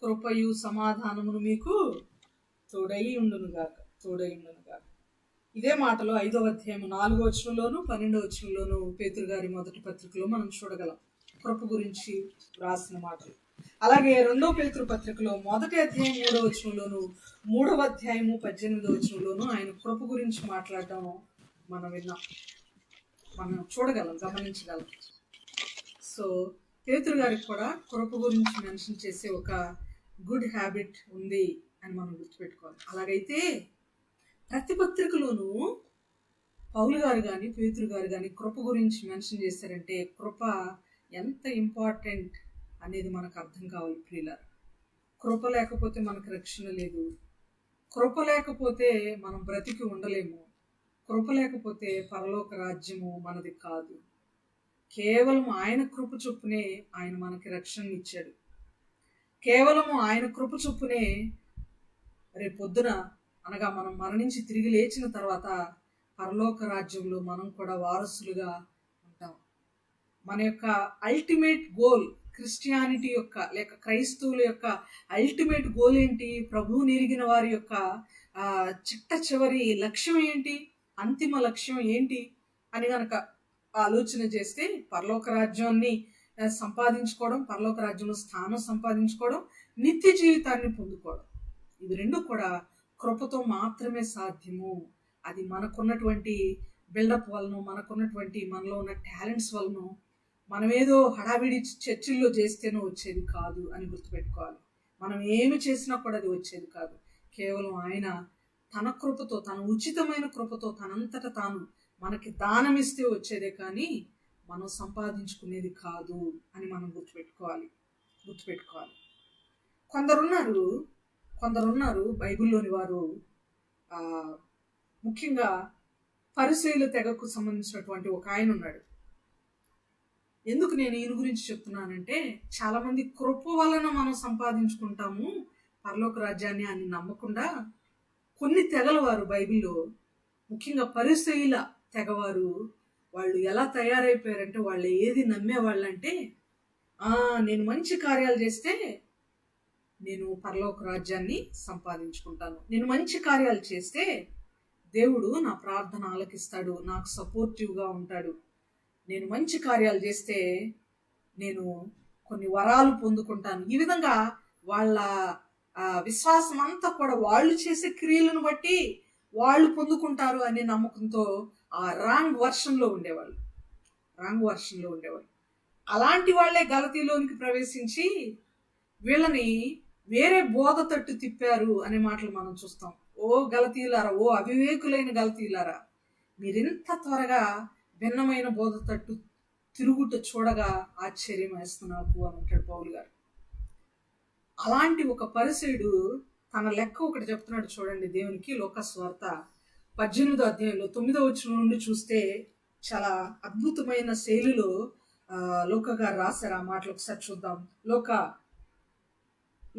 కృపయు సమాధానమును మీకు తోడై ఉండునుగాక. ఇదే మాటలో 5వ అధ్యాయము 4వ వచనంలోను 12వ వచనంలోను పేతురు గారి మొదటి పత్రికలో మనం చూడగలం కృప గురించి రాసిన మాటలు. అలాగే 2వ పేతురు పత్రికలో 1వ అధ్యాయం 3వ వచనంలోను 3వ అధ్యాయము 18వ వచనంలోను ఆయన కృప గురించి మాట్లాడటం మనం విన్నాం, మనం చూడగలం, గమనించగలం. సో పేతురు గారికి కూడా కృప గురించి మెన్షన్ చేసే ఒక గుడ్ హ్యాబిట్ ఉంది అని మనం గుర్తుపెట్టుకోవాలి. అలాగైతే ప్రతి పత్రికలోనూ పౌలు గారు కానీ పేతురు గారు కానీ కృప గురించి మెన్షన్ చేశారంటే కృప ఎంత ఇంపార్టెంట్ అనేది మనకు అర్థం కావాలి ప్రియులారా. కృప లేకపోతే మనకు రక్షణ లేదు, కృప లేకపోతే మనం బ్రతికి ఉండలేము. కృప లేకపోతే పరలోక రాజ్యము మనది కాదు. కేవలం ఆయన కృప చొప్పునే ఆయన మనకి రక్షణ ఇచ్చాడు. కేవలము ఆయన కృప చొప్పునే రేపొద్దున అనగా మనం మరణించి తిరిగి లేచిన తర్వాత పరలోక రాజ్యంలో మనం కూడా వారసులుగా ఉంటాం. మన యొక్క అల్టిమేట్ గోల్, క్రిస్టియానిటీ యొక్క లేక క్రైస్తవుల యొక్క అల్టిమేట్ గోల్ ఏంటి? ప్రభువుని ఎరిగిన వారి యొక్క చిట్ట చివరి లక్ష్యం ఏంటి? అంతిమ లక్ష్యం ఏంటి అని గనక ఆలోచన చేస్తే పరలోక రాజ్యాన్ని సంపాదించుకోవడం, పరలోక రాజ్యంలో స్థానం సంపాదించుకోవడం, నిత్య జీవితాన్ని పొందుకోవడం, ఇవి రెండు కూడా కృపతో మాత్రమే సాధ్యము. అది మనకున్నటువంటి బిల్డప్ వలన, మనకున్నటువంటి మనలో ఉన్న టాలెంట్స్ వలన, మనమేదో హడావిడి చర్చిల్లో చేస్తేనో వచ్చేది కాదు అని గుర్తుపెట్టుకోవాలి. మనం ఏమి చేసినా కూడా అది వచ్చేది కాదు. కేవలం ఆయన తన కృపతో, తన ఉచితమైన కృపతో తనంతట తాను మనకి దానమిస్తే వచ్చేదే కానీ మనం సంపాదించుకునేది కాదు అని మనం గుర్తుపెట్టుకోవాలి. కొందరున్నారు బైబిల్లోని వారు, ముఖ్యంగా పరిసయ్యుల తెగకు సంబంధించినటువంటి ఒక ఆయన ఉన్నాడు. ఎందుకు నేను ఈయన గురించి చెప్తున్నానంటే, చాలా మంది కృప వలన మనం సంపాదించుకుంటాము పరలోక రాజ్యాన్ని అని నమ్మకుండా కొన్ని తెగల వారు బైబిల్లో, ముఖ్యంగా పరిసయ్యుల తెగవారు, వాళ్ళు ఎలా తయారైపోయారంటే, వాళ్ళు ఏది నమ్మేవాళ్ళంటే, నేను మంచి కార్యాలు చేస్తే నేను పరలోక రాజ్యాన్ని సంపాదించుకుంటాను, నేను మంచి కార్యాలు చేస్తే దేవుడు నా ప్రార్థన ఆలకిస్తాడు, నాకు సపోర్టివ్గా ఉంటాడు, నేను మంచి కార్యాలు చేస్తే నేను కొన్ని వరాలు పొందుకుంటాను. ఈ విధంగా వాళ్ళ విశ్వాసం అంతా కూడా వాళ్ళు చేసే క్రియలను బట్టి వాళ్ళు పొందుకుంటారు అనే నమ్మకంతో ఆ రాంగ్ వర్షన్లో ఉండేవాళ్ళు. అలాంటి వాళ్ళే గలతీలోనికి ప్రవేశించి వీళ్ళని వేరే బోధ తట్టు తిప్పారు అనే మాటలు మనం చూస్తాం. ఓ గలతీయులారా, ఓ అవివేకులైన గలతీయులారా, మీరింత త్వరగా భిన్నమైన బోధ తట్టు తిరుగుట చూడగా ఆశ్చర్యం వేస్తుంది నాకు అని అంటాడు పౌలు గారు. అలాంటి ఒక పరిసయుడు తన లెక్క ఒకటి చెప్తున్నాడు చూడండి దేవునికి. లోకస్వార్త 18వ అధ్యాయంలో 9వ వచనం నుండి చూస్తే చాలా అద్భుతమైన శైలిలో లోక గారు రాశారు. ఆ మాటలు ఒకసారి చూద్దాం.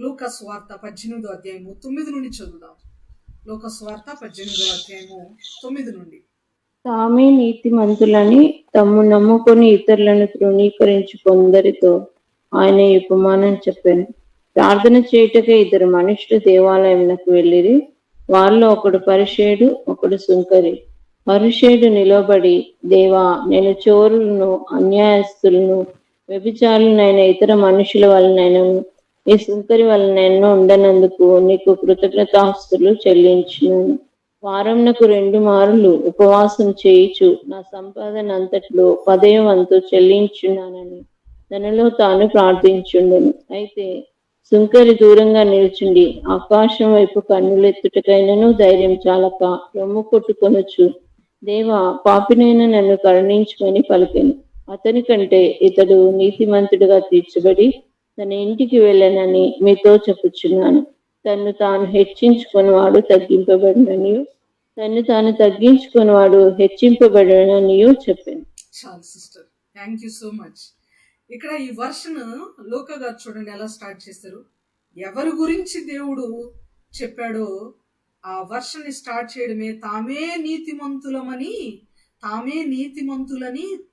లోకస్వార్త 18వ అధ్యాయము 9 నుండి చదువుదాం. లోకస్వార్త 18వ అధ్యాయము 9 నుండి. తామే నీతిమంతులని తమ్ము నమ్ముకొని ఇతరులను తృణీకరించు కొందరితో ఆయన ఈ ఉపమానం చెప్పాను. ప్రార్థన చేయుటకే 2 మనుషులు దేవాలయమునకు వెళ్ళిరి. వారిలో ఒకడు పరిసయ్యుడు, ఒకడు సుంకరి. పరిసయ్యుడు నిలబడి, దేవా, నేను చోరులను, అన్యాయస్తులను, వ్యభిచారులనైన ఇతర మనుషుల వలనైనను ఈ సుంకరి వలనైనా ఉండనందుకు నీకు కృతజ్ఞతాస్తులు చెల్లించున్నాను. వారంనకు 2 మారులు ఉపవాసం చేయుచు నా సంపాదన అంతట్లో 10వ వంతు చెల్లించున్నానని తనలో తాను ప్రార్థించుండెను. అయితే సుంకరి దూరంగా నిల్చుండి ఆకాశం వైపు కన్నులెత్తుటకైనను ధైర్యం చాలక రొమ్ము కొట్టుకొనొచ్చు, దేవా, పాపినైన నన్ను కరుణించుమని పలికెను. అతని కంటే ఇతడు నీతిమంతుడిగా తీర్చబడి తన ఇంటికి వెళ్ళనని మీతో చెప్పుచున్నాను. తన్ను తాను హెచ్చించుకునివాడు తగ్గింపబడిననియు, తన్ను తాను తగ్గించుకునివాడు హెచ్చింపబడిననియు చెప్పాను. చాలు sister, thank you so much. ఇక్కడ ఈ వర్షన్ లోక గారు చూడండి ఎలా స్టార్ట్ చేశారు. ఎవరి గురించి దేవుడు చెప్పాడో ఆ వర్షన్ స్టార్ట్ చేయడమే తామే నీతిమంతులని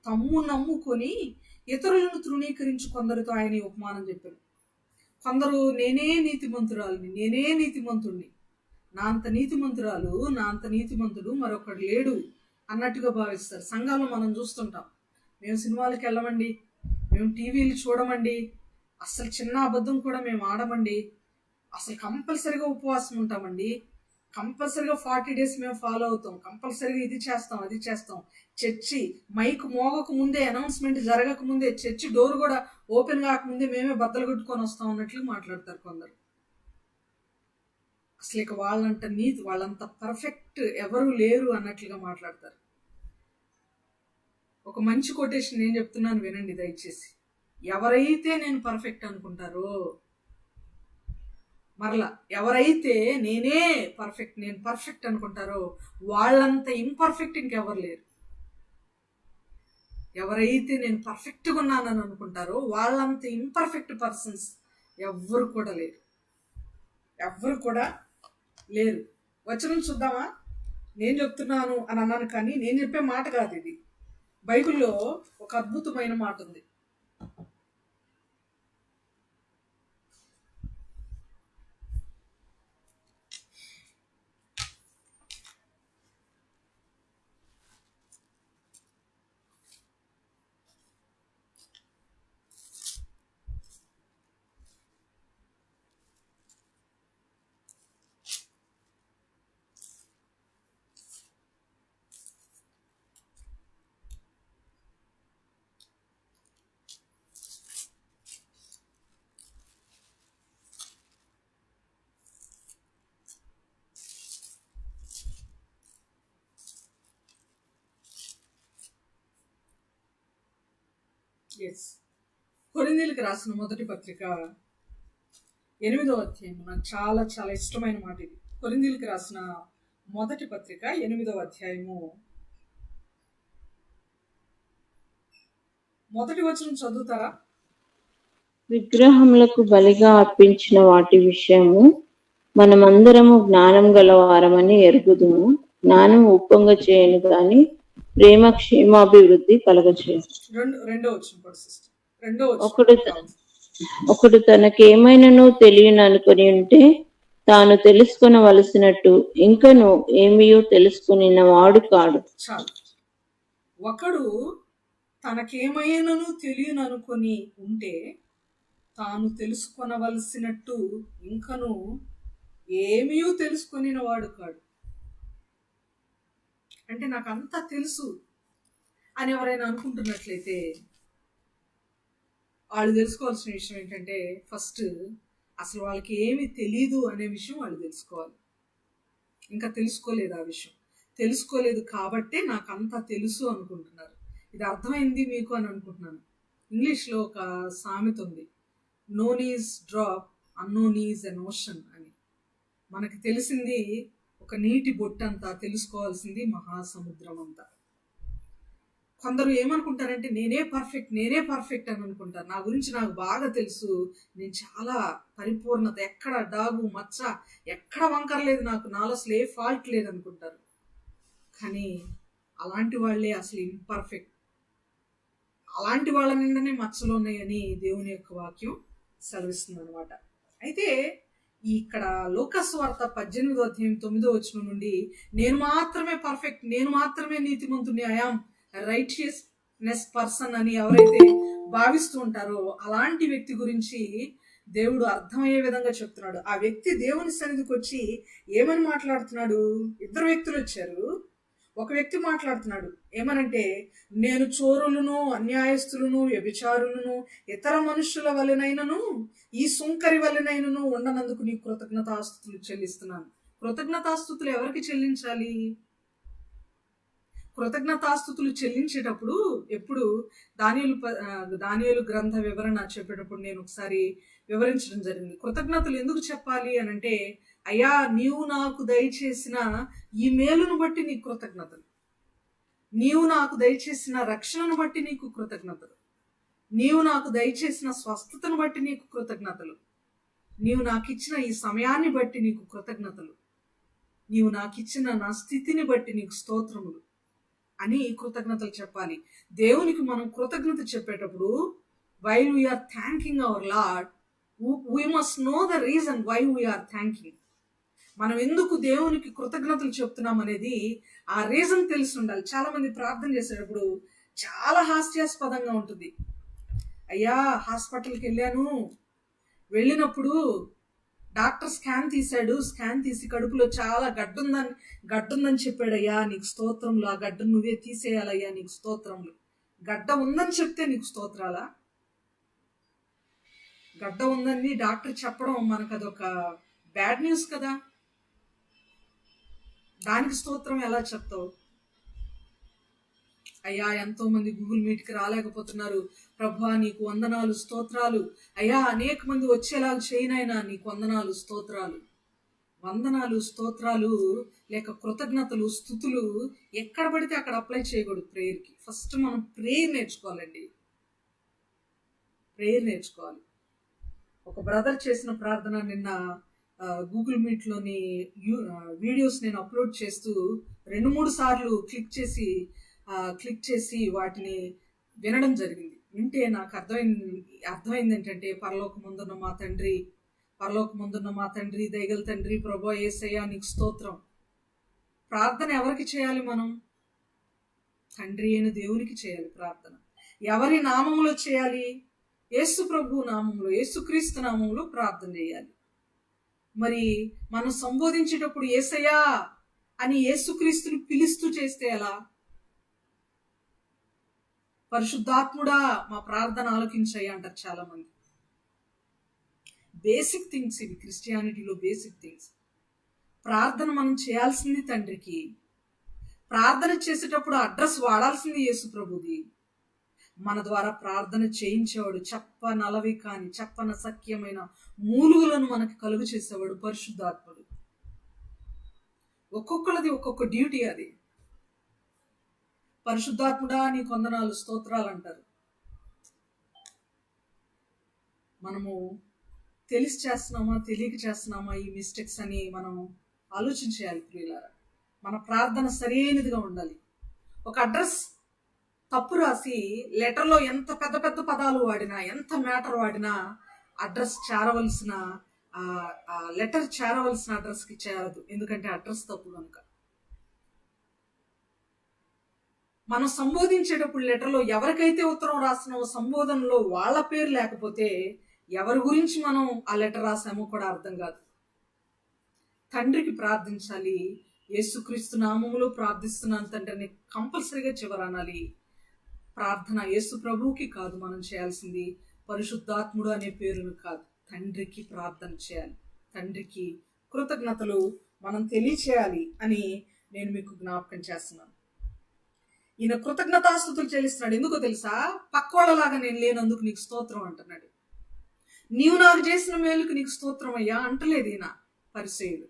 తమ్ము నమ్ముకొని ఇతరులను తృణీకరించి కొందరితో ఆయన ఉపమానం చెప్పారు. కొందరు నేనే నీతిమంతుడిని, నా అంత నీతిమంతురాలు, నా అంత నీతిమంతుడు మరొకడు లేడు అన్నట్టుగా భావిస్తారు. సంఘాల్లో మనం చూస్తుంటాం. మేము సినిమాలకు వెళ్ళమండి, మేము టీవీలు చూడమండి, అసలు చిన్న అబద్ధం కూడా మేము ఆడమండి, అసలు కంపల్సరిగా ఉపవాసం ఉంటామండి, కంపల్సరిగా 40 days మేము ఫాలో అవుతాం, కంపల్సరిగా ఇది చేస్తాం అది చేస్తాం. చర్చి మైక్ మోగక ముందే, అనౌన్స్మెంట్ జరగక ముందే, చర్చి డోర్ కూడా ఓపెన్ కాకముందే మేమే బద్దలు కొట్టుకొని వస్తాం అన్నట్లు మాట్లాడతారు కొందరు. అసలు ఇక వాళ్ళంత పర్ఫెక్ట్ ఎవరు లేరు అన్నట్లుగా మాట్లాడతారు. ఒక మంచి కొటేషన్ నేను చెప్తున్నాను, వినండి దయచేసి. ఎవరైతే నేను పర్ఫెక్ట్ అనుకుంటారో మరలా ఎవరైతే నేనే పర్ఫెక్ట్, నేను పర్ఫెక్ట్ అనుకుంటారో వాళ్ళంత ఇంపర్ఫెక్ట్ ఇంకెవరు లేరు. ఎవరైతే నేను పర్ఫెక్ట్గా ఉన్నానని అనుకుంటారో వాళ్ళంత ఇంపర్ఫెక్ట్ పర్సన్స్ ఎవ్వరు కూడా లేరు, ఎవ్వరు కూడా లేరు. వచనం చూద్దామా? నేను చెప్తున్నాను అని అన్నాను, కానీ నేను చెప్పే మాట కాదు ఇది. బైబిల్లో ఒక అద్భుతమైన మాట ఉంది. ఎస్, కొరింథీయులకు రాసిన మొదటి పత్రిక 8వ అధ్యాయం. నాకు చాలా చాలా ఇష్టమైన మాట ఇది. కొరింథీయులకు రాసిన మొదటి పత్రిక 8వ అధ్యాయము మొదటి వచనం చదువుతారా? విగ్రహములకు బలిగా అర్పించిన వాటి విషయము మనమందరము జ్ఞానం గలవారమని ఎరుగుదుము. జ్ఞానం ఉప్పొంగ చేయను గాని ప్రేమ క్షేమాభివృద్ధి కలగచేయను. రెండో వచనం కూడా సిస్టర్. రెండో ఒకడు తనకేమైనాను తెలియననుకొని ఉంటే తాను తెలుసుకొనవలసినట్టు ఇంకను ఏమీయో తెలుసుకునిన వాడు కాడు. చాలు. ఒకడు తనకేమైనాను తెలియననుకొని ఉంటే తాను తెలుసుకొనవలసినట్టు ఇంకను ఏమీయో తెలుసుకొనిన వాడు కాడు. అంటే నాకు అంతా తెలుసు అని ఎవరైనా అనుకుంటున్నట్లయితే వాళ్ళు తెలుసుకోవాల్సిన విషయం ఏంటంటే, ఫస్ట్ అసలు వాళ్ళకి ఏమి తెలీదు అనే విషయం వాళ్ళు తెలుసుకోవాలి. ఇంకా తెలుసుకోలేదు, ఆ విషయం తెలుసుకోలేదు కాబట్టే నాకు అంతా తెలుసు అనుకుంటున్నారు. ఇది అర్థమైంది మీకు అని అనుకుంటున్నాను. ఇంగ్లీష్లో ఒక సామెత ఉంది, known is drop, unknown is N ocean అని. మనకి తెలిసింది ఒక నీటి బొట్టంతా, తెలుసుకోవాల్సింది మహాసముద్రం అంతా. కొందరు ఏమనుకుంటారంటే నేనే పర్ఫెక్ట్ అని అనుకుంటారు. నా గురించి నాకు బాగా తెలుసు, నేను చాలా పరిపూర్ణత, ఎక్కడ డాగు మచ్చ, ఎక్కడ వంకరలేదు, నాలో అసలు ఏ ఫాల్ట్ లేదు అనుకుంటారు. కానీ అలాంటి వాళ్ళే అసలు ఇంపర్ఫెక్ట్. అలాంటి వాళ్ళ నిండనే మచ్చలు ఉన్నాయని దేవుని యొక్క వాక్యం సెలవిస్తుంది అనమాట. అయితే ఇక్కడ లూకాసు వార్త 18వ అధ్యాయం 9వ వచనం నుండి నేను మాత్రమే పర్ఫెక్ట్, నేను మాత్రమే నీతిమంతుని, ఐ యామ్ రైచియస్నెస్ పర్సన్ అని ఎవరైతే భావిస్తూ ఉంటారో అలాంటి వ్యక్తి గురించి దేవుడు అర్థమయ్యే విధంగా చెప్తున్నాడు. ఆ వ్యక్తి దేవుని సన్నిధికి వచ్చి ఏమని మాట్లాడుతున్నాడు? ఇద్దరు వ్యక్తులు వచ్చారు. ఒక వ్యక్తి మాట్లాడుతున్నాడు ఏమనంటే, నేను చోరులను, అన్యాయస్తులను, వ్యభిచారులను, ఇతర మనుషుల వలెనైనను ఈ సుంకరి వలెనైనను ఉండనందుకు నీ కృతజ్ఞతాస్తుతులు చెల్లిస్తున్నాను. కృతజ్ఞతాస్తుతులు ఎవరికి చెల్లించాలి? కృతజ్ఞతాస్తుతులు చెల్లించేటప్పుడు ఎప్పుడు దానియేలు గ్రంథ వివరణ చెప్పేటప్పుడు నేను ఒకసారి వివరించడం జరిగింది. కృతజ్ఞతలు ఎందుకు చెప్పాలి అని అంటే, అయ్యా నీవు నాకు దయచేసిన ఈ మేలును బట్టి నీకు కృతజ్ఞతలు, నీవు నాకు దయచేసిన రక్షణను బట్టి నీకు కృతజ్ఞతలు, నీవు నాకు దయచేసిన స్వస్థతను బట్టి నీకు కృతజ్ఞతలు, నీవు నాకు ఇచ్చిన ఈ సమయాన్ని బట్టి నీకు కృతజ్ఞతలు, నీవు నాకు ఇచ్చిన నా స్థితిని బట్టి నీకు స్తోత్రములు అని కృతజ్ఞతలు చెప్పాలి. దేవునికి మనం కృతజ్ఞత చెప్పేటప్పుడు while we are thanking our lord, we must know the reason why we are thanking. మనం ఎందుకు దేవునికి కృతజ్ఞతలు చెప్తున్నాం అనేది ఆ రీజన్ తెలిసి ఉండాలి. చాలా మంది ప్రార్థన చేసేటప్పుడు చాలా హాస్యాస్పదంగా ఉంటుంది. అయ్యా హాస్పిటల్కి వెళ్ళినప్పుడు డాక్టర్ స్కాన్ తీసి కడుపులో చాలా గడ్డుందని చెప్పాడు. అయ్యా నీకు స్తోత్రములు, ఆ గడ్డను నువ్వే తీసేయాలయ్యా నీకు స్తోత్రములు. గడ్డ ఉందని చెప్తే నీకు స్తోత్రాలా? గడ్డ ఉందని డాక్టర్ చెప్పడం మనకు అదొక బ్యాడ్ న్యూస్ కదా. దానికి స్తోత్రం ఎలా చెప్తావు? అయ్యా ఎంతో మంది గూగుల్ మీట్కి రాలేకపోతున్నారు, ప్రభా నీకు వందనాలు స్తోత్రాలు, అయ్యా అనేక మంది వచ్చేలాగా చేయనైనా నీకు వందనాలు స్తోత్రాలు. వందనాలు స్తోత్రాలు లేక కృతజ్ఞతలు స్తుతులు ఎక్కడ పడితే అక్కడ అప్లై చేయకూడదు ప్రేయర్కి. ఫస్ట్ మనం ప్రేయర్ నేర్చుకోవాలండి, ప్రేయర్ నేర్చుకోవాలి. ఒక బ్రదర్ చేసిన ప్రార్థన నిన్న గూగుల్ మీట్లోని వీడియోస్ నేను అప్లోడ్ చేస్తూ 2-3 సార్లు క్లిక్ చేసి వాటిని వినడం జరిగింది. వింటే నాకు అర్థమైంది ఏంటంటే, పరలోకమందున్న మా తండ్రి దయగల తండ్రి ప్రభువా యేసయ్యా నీకు స్తోత్రం. ప్రార్థన ఎవరికి చేయాలి? మనం తండ్రి అయిన దేవునికి చేయాలి ప్రార్థన. ఎవరి నామములో చేయాలి? యేసు ప్రభు నామంలో, యేసుక్రీస్తు నామంలో ప్రార్థన చేయాలి. మరి మనం సంబోధించేటప్పుడు యేసయ్యా అని యేసుక్రీస్తుని పిలుస్తూ చేస్తే ఎలా? పరిశుద్ధాత్ముడా మా ప్రార్థన ఆలకించయ్యా అంటారు చాలా మంది. బేసిక్ థింగ్స్ ఇవి, క్రిస్టియానిటీలో బేసిక్ థింగ్స్. ప్రార్థన మనం చేయాల్సింది తండ్రికి. ప్రార్థన చేసేటప్పుడు అడ్రస్ వాడాల్సింది యేసు ప్రభుది. మన ద్వారా ప్రార్థన చేయించేవాడు, చెప్పనలవి కాని చెప్పన సఖ్యమైన మూలుగులను మనకు కలుగు చేసేవాడు పరిశుద్ధాత్ముడు. ఒక్కొక్కరిది ఒక్కొక్క డ్యూటీ అది. పరిశుద్ధాత్ముడా నీకు వందనాలు స్తోత్రాలు అంటారు. మనము తెలిసి చేస్తున్నామా తెలియక చేస్తున్నామా ఈ మిస్టేక్స్ అని మనం ఆలోచించేయాలి ప్రియులారా. మన ప్రార్థన సరైనదిగా ఉండాలి. ఒక అడ్రస్ తప్పు రాసి లెటర్లో ఎంత పెద్ద పెద్ద పదాలు వాడినా, ఎంత మ్యాటర్ వాడినా అడ్రస్ చేరవలసిన లెటర్ చేరవలసిన అడ్రస్కి చేరదు. ఎందుకంటే అడ్రస్ తప్పు కనుక. మనం సంబోధించేటప్పుడు లెటర్లో ఎవరికైతే ఉత్తరం రాస్తున్నామో సంబోధనలో వాళ్ళ పేరు లేకపోతే ఎవరి గురించి మనం ఆ లెటర్ రాసామో కూడా అర్థం కాదు. తండ్రికి ప్రార్థించాలి. యేసుక్రీస్తు నామములో ప్రార్థిస్తున్నాను తండ్రిని కంపల్సరీగా చివరనాలి. ప్రార్థన యేసు ప్రభువుకి కాదు మనం చేయాల్సింది, పరిశుద్ధాత్ముడు అనే పేరును కాదు, తండ్రికి ప్రార్థన చేయాలి. తండ్రికి కృతజ్ఞతలు మనం తెలియచేయాలి అని నేను మీకు జ్ఞాపకం చేస్తున్నాను. ఈయన కృతజ్ఞతాస్తుతులు చెల్లిస్తున్నాడు. ఎందుకో తెలుసా? పక్కోళ్ళలాగా నేను లేనందుకు నీకు స్తోత్రం అంటున్నాడు. నీవు నాకు చేసిన మేలుకు నీకు స్తోత్రం అయ్యా అంటలేదు ఈయన. పరిసయ్యుడు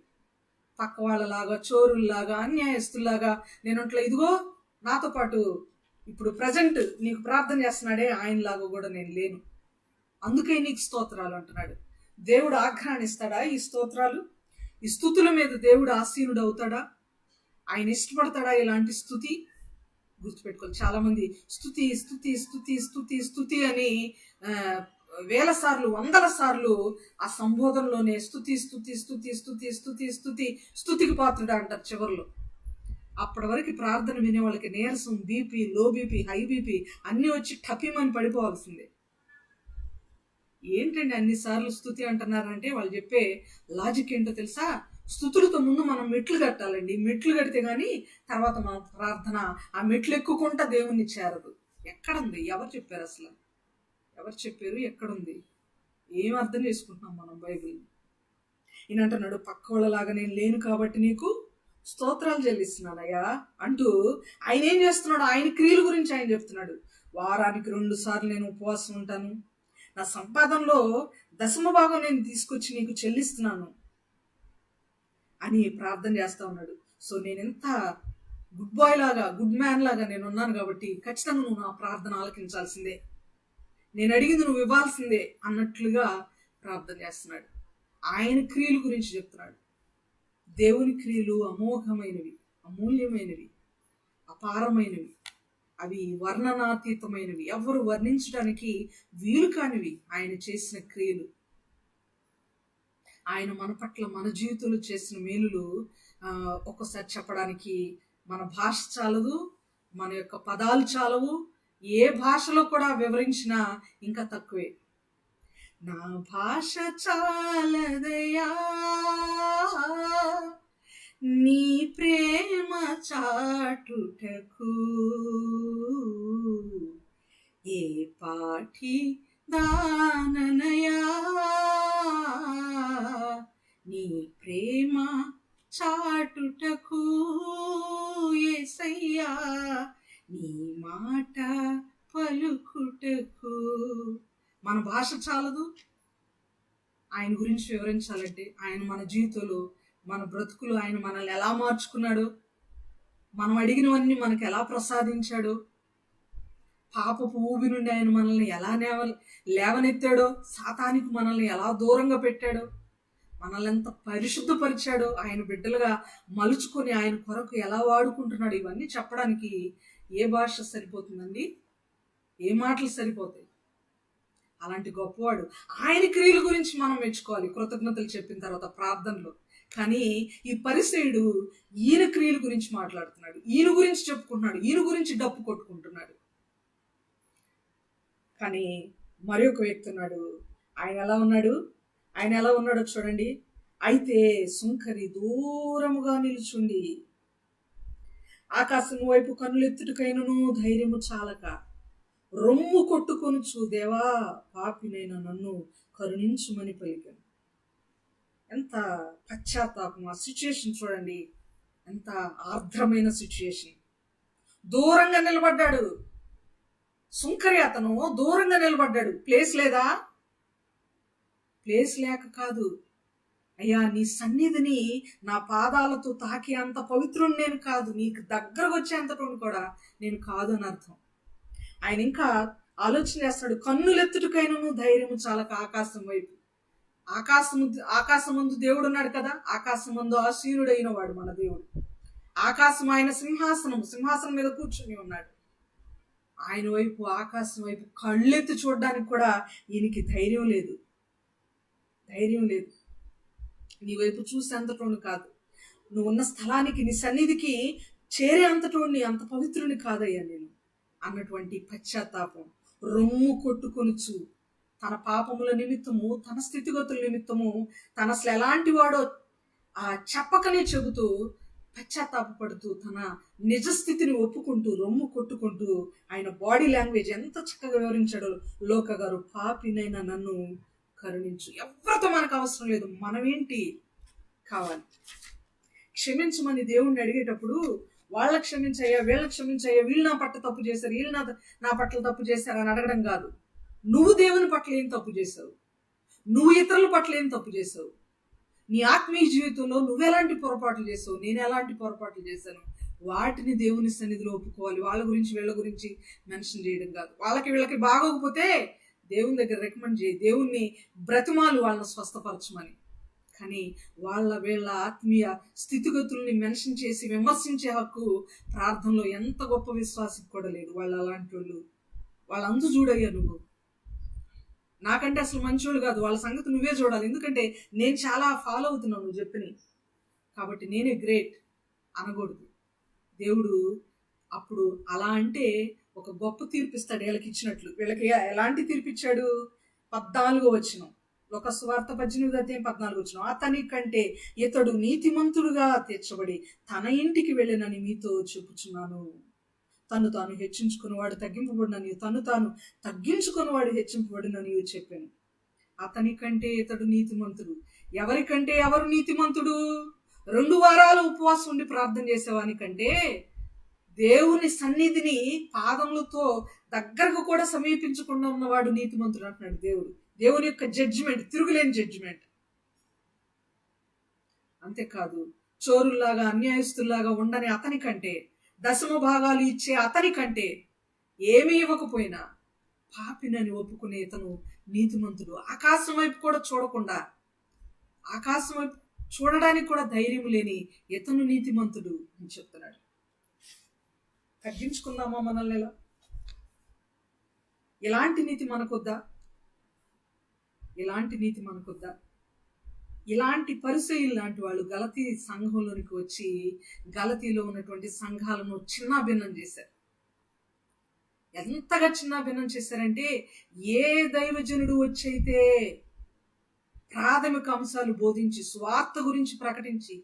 పక్క వాళ్ళలాగా, చోరుల్లాగా, అన్యాయస్తుల్లాగా నేను అట్లా ఇదిగో నాతో పాటు ఇప్పుడు ప్రజెంట్ నీకు ప్రార్థన చేస్తున్నాడే ఆయనలాగా కూడా నేను లేను, అందుకే నీకు స్తోత్రాలు అంటున్నాడు. దేవుడు ఆఘ్రానిస్తాడా ఈ స్తోత్రాలు? ఈ స్తుతుల మీద దేవుడు ఆసీనుడు అవుతాడా? ఆయన ఇష్టపడతాడా ఇలాంటి స్తుతి? గుర్తుపెట్టుకోవాలి. చాలా మంది స్తుతి స్తుతి స్తుతి స్తుతి స్తుతి అని వేల సార్లు, వందల సార్లు ఆ సంబోధనలోనే స్తుతి స్తుతి స్తుతి స్తుతి స్తుతి స్తుతి స్తుతికి పాత్రుడా అంటారు చివరిలో. అప్పటి వరకు ప్రార్థన వినే వాళ్ళకి నీరసం, BP, low BP, high BP అన్నీ వచ్చి టపిమని పడిపోవాల్సిందే. ఏంటండి అన్నిసార్లు స్తుతి అంటున్నారంటే వాళ్ళు చెప్పే లాజిక్ ఏంటో తెలుసా? స్తుతులతో ముందు మనం మెట్లు కట్టాలండి. మెట్లు కడితే గానీ తర్వాత మన ప్రార్థన ఆ మెట్లు ఎక్కుకుంటా దేవుణ్ణి చేరదు. ఎక్కడుంది? ఎవరు చెప్పారు? అసలు ఎవరు చెప్పారు? ఎక్కడుంది? ఏం అర్థం చేసుకుంటున్నాం మనం బైబిల్? ఈయన అంటున్నాడు, పక్క వాళ్ళలాగా నేను లేను కాబట్టి నీకు స్తోత్రాలు చెల్లిస్తున్నానయ్యా అంటూ ఆయన ఏం చేస్తున్నాడు? ఆయన క్రియల గురించి ఆయన చెప్తున్నాడు. వారానికి 2 సార్లు నేను ఉపవాసం ఉంటాను, నా సంపాదనలో 10వ భాగం నేను తీసుకొచ్చి నీకు చెల్లిస్తున్నాను అని ప్రార్థన చేస్తా ఉన్నాడు. సో నేను ఎంత గుడ్ బాయ్ లాగా, గుడ్ మ్యాన్ లాగా నేను ఉన్నాను కాబట్టి ఖచ్చితంగా నువ్వు నా ప్రార్థన ఆలకించాల్సిందే, నేను అడిగింది నువ్వు ఇవ్వాల్సిందే అన్నట్లుగా ప్రార్థన చేస్తున్నాడు. ఆయన క్రియల గురించి చెప్తున్నాడు. దేవుని క్రియలు అమోఘమైనవి, అమూల్యమైనవి, అపారమైనవి, అవి వర్ణనాతీతమైనవి, ఎవరు వర్ణించడానికి వీలు కానివి ఆయన చేసిన క్రియలు. ఆయన మన పట్ల, మన జీవితంలో చేసిన మేలులు ఒక్కోసారి చెప్పడానికి మన భాష చాలదు, మన యొక్క పదాలు చాలవు, ఏ భాషలో కూడా వివరించినా ఇంకా తక్కువే. నా భాష చాలదయా నీ ప్రేమ చాటుటకు, ఏ పాఠి దాననయా నీ ప్రేమ చాటుటకు, యేసయ్యా నీ మాట పలుకుటకు. మన భాష చాలదు ఆయన గురించి వివరించాలంటే. ఆయన మన జీవితంలో, మన బ్రతుకులు, ఆయన మనల్ని ఎలా మార్చుకున్నాడు, మనం అడిగినవన్నీ మనకు ఎలా ప్రసాదించాడు, పాపపు ఊబి నుండి ఆయన మనల్ని ఎలా లేవనెత్తాడో, సాతానికి మనల్ని ఎలా దూరంగా పెట్టాడో, మనల్ని ఎంత పరిశుద్ధపరిచాడో, ఆయన బిడ్డలుగా మలుచుకొని ఆయన కొరకు ఎలా వాడుకుంటున్నాడు, ఇవన్నీ చెప్పడానికి ఏ భాష సరిపోతుందండి? ఏ మాటలు సరిపోతాయి? అలాంటి గొప్పవాడు. ఆయన క్రియల గురించి మనం మెచ్చుకోవాలి కృతజ్ఞతలు చెప్పిన తర్వాత ప్రార్థనలో. కానీ ఈ పరిసయుడు ఈయన క్రియల గురించి మాట్లాడుతున్నాడు, ఈయన గురించి చెప్పుకుంటున్నాడు, ఈయన గురించి డప్పు కొట్టుకుంటున్నాడు. కానీ మరి ఒక వ్యక్తి ఉన్నాడు. ఆయన ఎలా ఉన్నాడో చూడండి. అయితే సుంకరి దూరముగా నిలుచుండి ఆకాశం వైపు కన్నులెత్తుటకైనను ధైర్యము చాలక రొమ్ము కొట్టుకొనుచు, దేవా పాపినైన నన్ను కరుణించుమని పలికాను. ఎంత పశ్చాత్తాపం! ఆ సిచ్యుయేషన్ చూడండి, ఎంత ఆర్ద్రమైన సిచ్యుయేషన్. దూరంగా నిలబడ్డాడు సుంకరి, అతను దూరంగా నిలబడ్డాడు. ప్లేస్ లేదా? ప్లేస్ లేక కాదు. అయ్యా, నీ సన్నిధిని నా పాదాలతో తాకి అంత పవిత్రుడు నేను కాదు, నీకు దగ్గరకు వచ్చేంతటోని కూడా నేను కాదు అని అర్థం. ఆయన ఇంకా ఆలోచన చేస్తాడు. కన్నులెత్తుటకైనను ధైర్యము చాలక ఆకాశం వైపు. ఆకాశమందు దేవుడు ఉన్నాడు కదా, ఆకాశమందు ఆసీనుడైన వాడు మన దేవుడు. ఆకాశం ఆయన సింహాసనం మీద కూర్చుని ఉన్నాడు. ఆయన వైపు, ఆకాశం వైపు కళ్ళెత్తి చూడడానికి కూడా ఈయనకి ధైర్యం లేదు. నీ వైపు చూసే అంతటోని కాదు, నువ్వు ఉన్న స్థలానికి, నీ సన్నిధికి చేరే అంతటోని, అంత పవిత్రుని కాదయ్యా నేను అన్నటువంటి పశ్చాత్తాపం. రొమ్ము కొట్టుకొనుచు తన పాపముల నిమిత్తము, తన స్థితిగతుల నిమిత్తము, తన అసలు ఎలాంటి వాడో చెప్పకనే చెబుతూ, పశ్చాత్తాపడుతూ, తన నిజస్థితిని ఒప్పుకుంటూ, రొమ్ము కొట్టుకుంటూ, ఆయన బాడీ లాంగ్వేజ్ ఎంత చక్కగా వివరించాడో లోక గారు. పాపినైనా నన్ను కరుణించు. ఎవరితో మనకు అవసరం లేదు, మనమేంటి కావాలి? క్షమించమని దేవుణ్ణి అడిగేటప్పుడు వాళ్ళకి క్షమించయ్యా, వీళ్ళకి క్షమించయ్యా, వీళ్ళు నా పట్ల తప్పు చేశారు, వీళ్ళు నా పట్ల తప్పు చేశారు అని అడగడం కాదు. నువ్వు దేవుని పట్ల ఏం తప్పు చేసావు? నువ్వు ఇతరుల పట్ల ఏం తప్పు చేసావు? నీ ఆత్మీయ జీవితంలో నువ్వెలాంటి పొరపాట్లు చేసావు, నేను ఎలాంటి పొరపాట్లు చేశాను, వాటిని దేవుని సన్నిధిలో ఒప్పుకోవాలి. వాళ్ళ గురించి వీళ్ళ గురించి మెన్షన్ చేయడం కాదు. వాళ్ళకి వీళ్ళకి బాగోకపోతే దేవుని దగ్గర రికమెండ్ చేయి, దేవుణ్ణి బ్రతిమాలు వాళ్ళని స్వస్థపరచమని. కానీ వీళ్ళ ఆత్మీయ స్థితిగతుల్ని మెన్షన్ చేసి విమర్శించే హక్కు ప్రార్థనలో ఎంత గొప్ప విశ్వాసం కూడా లేదు. వాళ్ళు అలాంటి వాళ్ళ అందు చూడయ్యా, నువ్వు నాకంటే అసలు మంచోళ్ళు కాదు, వాళ్ళ సంగతి నువ్వే చూడాలి. ఎందుకంటే నేను చాలా ఫాలో అవుతున్నాను నువ్వు చెప్పిన, కాబట్టి నేనే గ్రేట్ అనకూడదు. దేవుడు అప్పుడు అలా అంటే ఒక గొప్ప తీర్పిస్తాడు వీళ్ళకి ఇచ్చినట్లు. వీళ్ళకి ఎలాంటి తీర్పిచ్చాడు? 14వ వచనం, ఒక సువార్త 18వ వచనం. అతని కంటే ఇతడు నీతిమంతుడుగా తీర్చబడి తన ఇంటికి వెళ్ళినని మీతో చెప్పుచున్నాను. తను తాను హెచ్చించుకున్నవాడు తగ్గింపబడినని, తను తాను తగ్గించుకున్నవాడు హెచ్చింపబడినని చెప్పాను. అతని కంటే ఇతడు నీతిమంతుడు. ఎవరికంటే ఎవరు నీతిమంతుడు? 2 వారాలు ఉపవాసం ఉండి ప్రార్థన చేసేవాని కంటే దేవుని సన్నిధిని పాదములతో దగ్గరకు కూడా సమీపించకుండా ఉన్నవాడు నీతిమంతుడు అంటున్నాడు దేవుడు. దేవుని యొక్క జడ్జిమెంట్, తిరుగులేని జడ్జిమెంట్. అంతేకాదు, చోరుల్లాగా అన్యాయస్తుల్లాగా ఉండని అతని కంటే, 10వ భాగాలు ఇచ్చే అతని కంటే, ఏమీ ఇవ్వకపోయినా పాపినని ఒప్పుకునే ఇతను నీతిమంతుడు. ఆకాశం వైపు కూడా చూడకుండా, ఆకాశం వైపు చూడడానికి కూడా ధైర్యం లేని ఇతను నీతిమంతుడు అని చెప్తున్నాడు. తగ్గించుకుందామా మనల్ని? ఇలాంటి నీతి మనకొద్దా? ఇలాంటి పరిసయ్యులు లాంటి వాళ్ళు గలతీ సంఘంలోనికి వచ్చి గలతీలో ఉన్నటువంటి సంఘాలను చిన్నాభిన్నం చేశారు. ఎంతగా చిన్నాభిన్నం చేశారంటే, ఏ దైవజనుడు వచ్చైతే ప్రాథమిక అంశాలు బోధించి, స్వార్థ గురించి ప్రకటించి,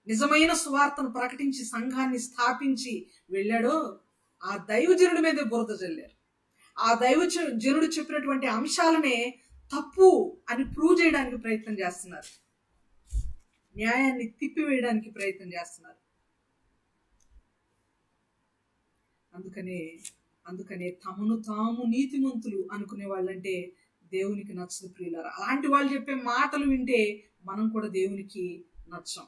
నిజమైన స్వార్థను ప్రకటించి సంఘాన్ని స్థాపించి వెళ్ళాడో ఆ దైవజనుడి మీదే బురద చల్లారు. ఆ దైవజనుడు చెప్పినటువంటి అంశాలనే తప్పు అని ప్రూవ్ చేయడానికి ప్రయత్నం చేస్తున్నారు. న్యాయాన్ని తిప్పివేయడానికి ప్రయత్నం చేస్తున్నారు. అందుకనే తమను తాము నీతిమంతులు అనుకునే వాళ్ళంటే దేవునికి నచ్చదు ప్రియులారా. అలాంటి వాళ్ళు చెప్పే మాటలు వింటే మనం కూడా దేవునికి నచ్చం.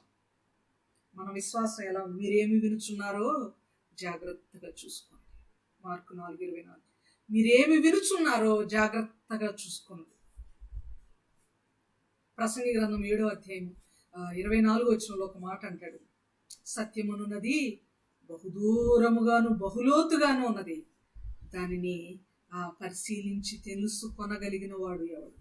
మన విశ్వాసం ఎలా ఉంది? మీరేమి వినుచున్నారో జాగ్రత్తగా చూసుకోండి. మార్కు 4:24. మీరేమి వినుచున్నారో జాగ్రత్తగా చూసుకోండి. ప్రసంగి గ్రంథం 7వ అధ్యాయం 24వ వచనంలో ఒక మాట అంటాడు, సత్యమనున్నది బహుదూరముగాను బహులోతుగాను ఉన్నది, దానిని పరిశీలించి తెలుసుకొనగలిగిన వాడు ఎవడు?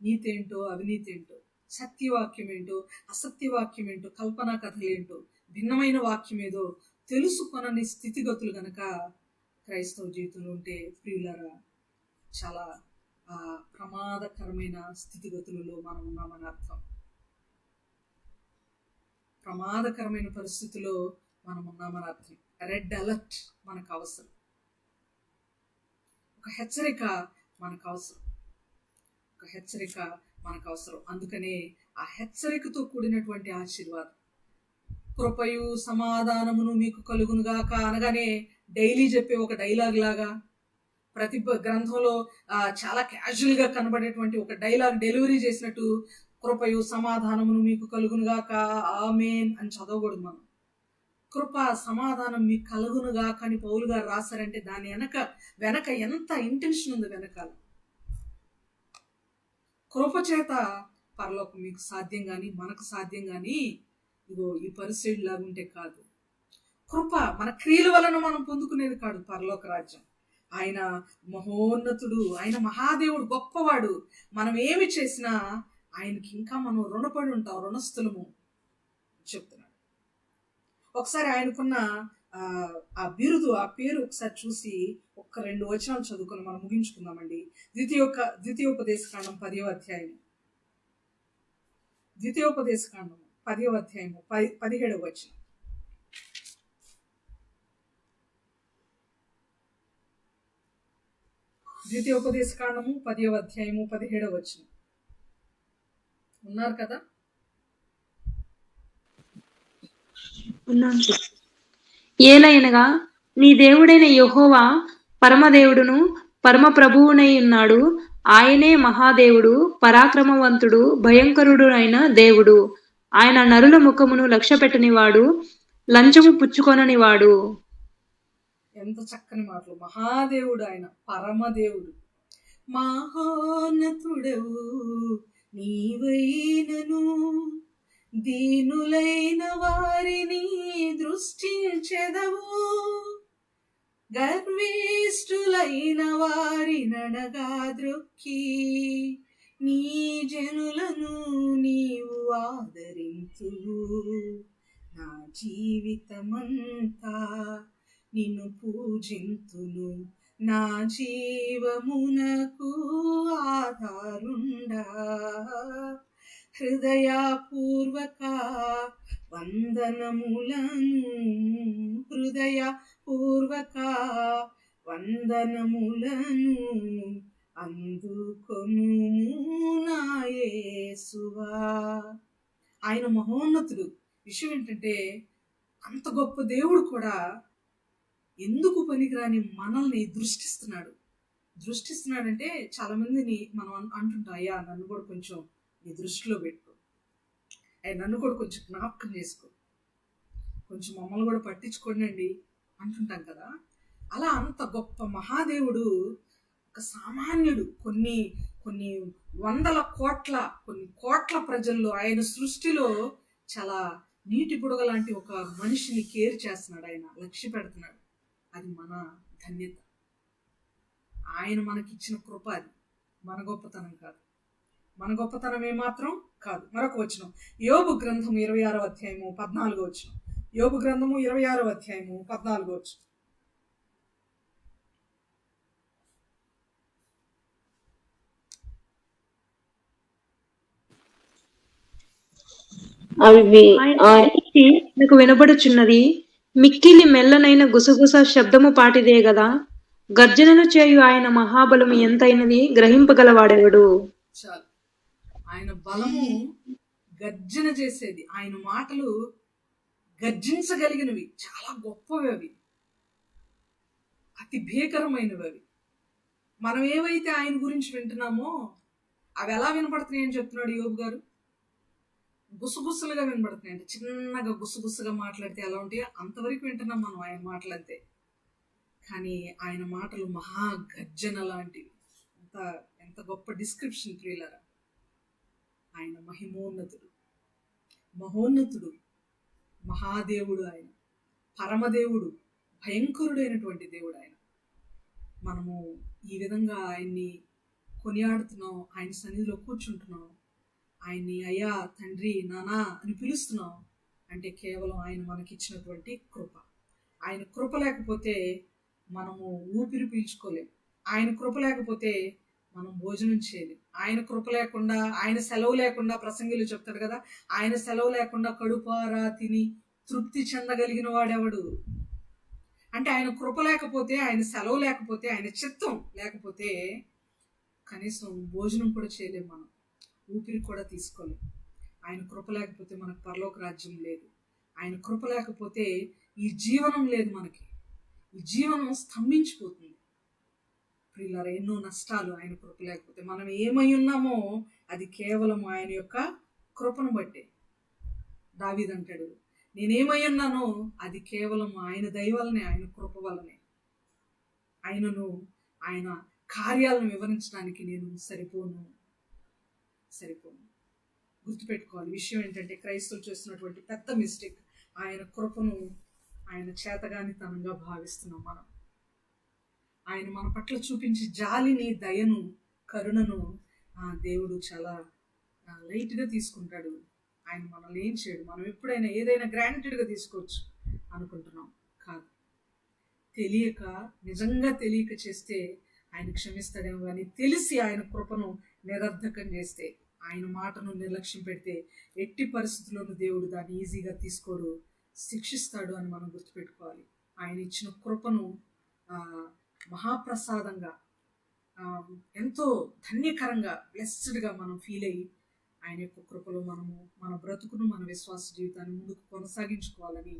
నీతేంటో అవినీతి ఏంటో, సత్యవాక్యం ఏంటో అసత్యవాక్యం ఏంటో, కల్పనా కథలేంటో, భిన్నమైన వాక్యం ఏదో తెలుసుకొనని స్థితిగతులు గనక క్రైస్తవ జీవితంలో ఉంటే ప్రియులారా, చాలా ప్రమాదకరమైన స్థితిగతులలో మనం ఉన్నామని అర్థం. ప్రమాదకరమైన పరిస్థితిలో మనం ఉన్నామని అర్థం. రెడ్ అలర్ట్ మనకు అవసరం. ఒక హెచ్చరిక మనకు అవసరం. అందుకనే ఆ హెచ్చరికతో కూడినటువంటి ఆశీర్వాదం, కృపయు సమాధానమును మీకు కలుగునుగాక అనగానే డైలీ చెప్పే ఒక డైలాగ్ లాగా, ప్రతి గ్రంథంలో చాలా క్యాజువల్ గా కనబడేటువంటి ఒక డైలాగ్ డెలివరీ చేసినట్టు కృపయు సమాధానమును మీకు కలుగునుగాక ఆమేన్ అని చదవకూడదు మనం. కృప సమాధానం మీకు కలుగునుగాక అని పౌలు గారు రాశారంటే దాని వెనక ఎంత ఇంటెన్షన్ ఉంది వెనకాల. కృప చేత పరలోకం మీకు సాధ్యం కానీ మనకు సాధ్యం కానీ ఇగో ఈ పరిస్థితి లాగుంటే కాదు. కృప మన క్రియల వలన మనం పొందుకునేది కాదు పరలోక రాజ్యం. ఆయన మహోన్నతుడు, ఆయన మహాదేవుడు, గొప్పవాడు. మనం ఏమి చేసినా ఆయనకి ఇంకా మనం రుణపడి ఉంటాం, రుణస్థులము చెప్తున్నాడు. ఒకసారి ఆయనకున్న ఆ బిరుదు, ఆ పేరు ఒకసారి చూసి 2 వచనాలు చదువుకొని మనం ముగించుకుందామండి. ద్వితీయోపదేశకాండం 10వ అధ్యాయం, 10వ అధ్యాయము 17వ వచనం. ద్వితీయోపదేశకాండము 10వ అధ్యాయము 17వ వచనం. ఉన్నారు కదా? ఏలయనగా నీ దేవుడైన యెహోవా పరమదేవుడును పరమ ప్రభువునై ఉన్నాడు. ఆయనే మహాదేవుడు, పరాక్రమవంతుడు, భయంకరుడునైన దేవుడు. ఆయన నరుల ముఖమును లక్ష్యపెట్టని వాడు, లంచము పుచ్చుకొనని వాడు. ఎంత చక్కని మాటలు! మహాదేవుడు ఆయన, పరమదేవుడు. మహోన్నతుడవు నీవైనను దీనులైన వారిని దృష్టించెదవు, గర్విష్ఠులైన వారి నడగా ద్రొక్కి నీ జనులను నీవు ఆదరింతువు. నా జీవితమంతా నిన్ను పూజింతును, నా జీవమునకు ఆధారుండా. హృదయపూర్వక వందనములను అందుకొను నా యేసువా. ఆయన మహోన్నతుడు. విషయం ఏంటంటే, అంత గొప్ప దేవుడు కూడా ఎందుకు పనికిరాని మనల్ని దృష్టిస్తున్నాడంటే చాలా మందిని మనం అంటుంటాం, అయ్యా నన్ను కూడా కొంచెం నీ దృష్టిలో పెట్టుకో, నన్ను కూడా కొంచెం జ్ఞాపకం చేసుకో, కొంచెం మమ్మల్ని కూడా పట్టించుకోండి అంటుంటాం కదా. అలా అంత గొప్ప మహాదేవుడు ఒక సామాన్యుడు, కొన్ని కోట్ల ప్రజల్లో ఆయన సృష్టిలో చాలా నీటి బుడగ లాంటి ఒక మనిషిని కేర్ చేస్తున్నాడు, ఆయన లక్ష్య పెడుతున్నాడు. అది మన ధన్యత. ఆయన మనకిచ్చిన కృప. అది మన గొప్పతనం కాదు. మన గొప్పతనం ఏమాత్రం కాదు. మరొక వచనం, యోబు గ్రంథం 26వ అధ్యాయము 14వ వచనం. యోబు గ్రంథము 26వ అధ్యాయము 14వ వచనం. నాకు వినబడుచున్నది, మిక్కిలి మెల్లనైన గుసగుస శబ్దము పాటిదే గదా. గర్జనలు చేయు ఆయన మహాబలము ఎంతైనది గ్రహింపగలవాడెవడు. చాలు, ఆయన బలము గర్జన చేసేది. ఆయన మాటలు గర్జించగలిగినవి, చాలా గొప్పవి అవి, అతి భీకరమైనవి అవి. మనం ఏవైతే ఆయన గురించి వింటున్నామో అవి ఎలా వినపడుతున్నాయి అని చెప్తున్నాడు యోబు గారు. గుసగుసలుగా వినపడుతున్నాయి. అంటే చిన్నగా గుసగుసగా మాట్లాడితే ఎలా ఉంటాయో అంతవరకు వింటున్నాం మనం ఆయన మాటలంతే. కానీ ఆయన మాటలు మహా గర్జన లాంటివి. ఎంత గొప్ప డిస్క్రిప్షన్ ప్రియులారా. ఆయన మహిమోన్నతుడు, మహోన్నతుడు, మహాదేవుడు, ఆయన పరమదేవుడు, భయంకరుడైనటువంటి దేవుడు ఆయన. మనము ఈ విధంగా ఆయన్ని కొనియాడుతున్నాం, ఆయన సన్నిధిలో కూర్చుంటున్నాం, ఆయన్ని అయ్యా, తండ్రి, నానా అని పిలుస్తున్నాం అంటే కేవలం ఆయన మనకిచ్చినటువంటి కృప. ఆయన కృప లేకపోతే మనము ఊపిరి పీల్చుకోలేము. ఆయన కృప లేకపోతే మనం భోజనం చేయలేము. ఆయన కృప లేకుండా, ఆయన సెలవు లేకుండా, ప్రసంగిలు చెప్తాడు కదా, ఆయన సెలవు లేకుండా కడుపారా తిని తృప్తి చెందగలిగిన వాడెవడు? అంటే ఆయన కృప లేకపోతే, ఆయన సెలవు లేకపోతే, ఆయన చిత్తం లేకపోతే కనీసం భోజనం కూడా చేయలేము, మనం ఊపిరి కూడా తీసుకోలేము. ఆయన కృప లేకపోతే మనకు పరలోక రాజ్యం లేదు. ఆయన కృప లేకపోతే ఈ జీవనం లేదు మనకి. ఈ జీవనం స్తంభించిపోతుంది. ప్రియులారా, ఎన్నో నష్టాలు ఆయన కృప లేకపోతే. మనం ఏమై ఉన్నామో అది కేవలం ఆయన యొక్క కృపను బట్టే. దావీదు అంటాడు, నేనేమై ఉన్నానో అది కేవలం ఆయన దయ వల్లనే, ఆయన కృప వల్లనే. ఆయన కార్యాలను వివరించడానికి నేను సరిపోను. గుర్తుపెట్టుకోవాలి. విషయం ఏంటంటే, క్రైస్తవులు చేస్తున్నటువంటి పెద్ద మిస్టేక్, ఆయన కృపను ఆయన చేతగానితనంగా భావిస్తున్నాం మనం. ఆయన మన పట్ల చూపించి జాలిని, దయను, కరుణను దేవుడు చాలా లైట్గా తీసుకుంటాడు. ఆయన మనల్ని ఏం చేయడు. మనం ఎప్పుడైనా ఏదైనా గ్రాంటెడ్గా తీసుకోవచ్చు అనుకుంటున్నాం, కాదు. నిజంగా తెలియక చేస్తే ఆయన క్షమిస్తాడేమో, కానీ తెలిసి ఆయన కృపను నిరర్ధకం చేస్తే, ఆయన మాటను నిర్లక్ష్యం పెడితే ఎట్టి పరిస్థితుల్లోనూ దేవుడు దాన్ని ఈజీగా తీసుకోడు, శిక్షిస్తాడు అని మనం గుర్తుపెట్టుకోవాలి. ఆయన ఇచ్చిన కృపను మహాప్రసాదంగా, ఎంతో ధన్యకరంగా, బ్లెస్డ్గా మనం ఫీల్ అయ్యి ఆయన యొక్క కృపలో మనము మన బ్రతుకును, మన విశ్వాస జీవితాన్ని ముందుకు కొనసాగించుకోవాలని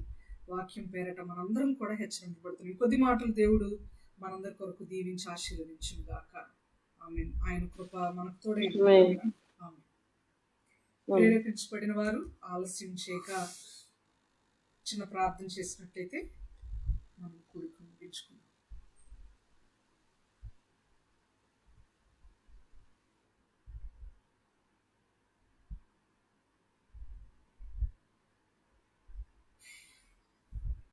వాక్యం పేరట మనందరం కూడా హెచ్చరింపబడుతుంది. కొద్ది మాటలు దేవుడు మనందరి కొరకు దీవించి ఆశీర్వదించును గాక. ఆమేన్. ఆయన కృప మనకు తోడై ప్రేరేపించబడిన వారు ఆలస్యం చేయక చిన్న ప్రార్థన చేసినట్లయితే మనం కూడుకుని ముగించుకుందాం.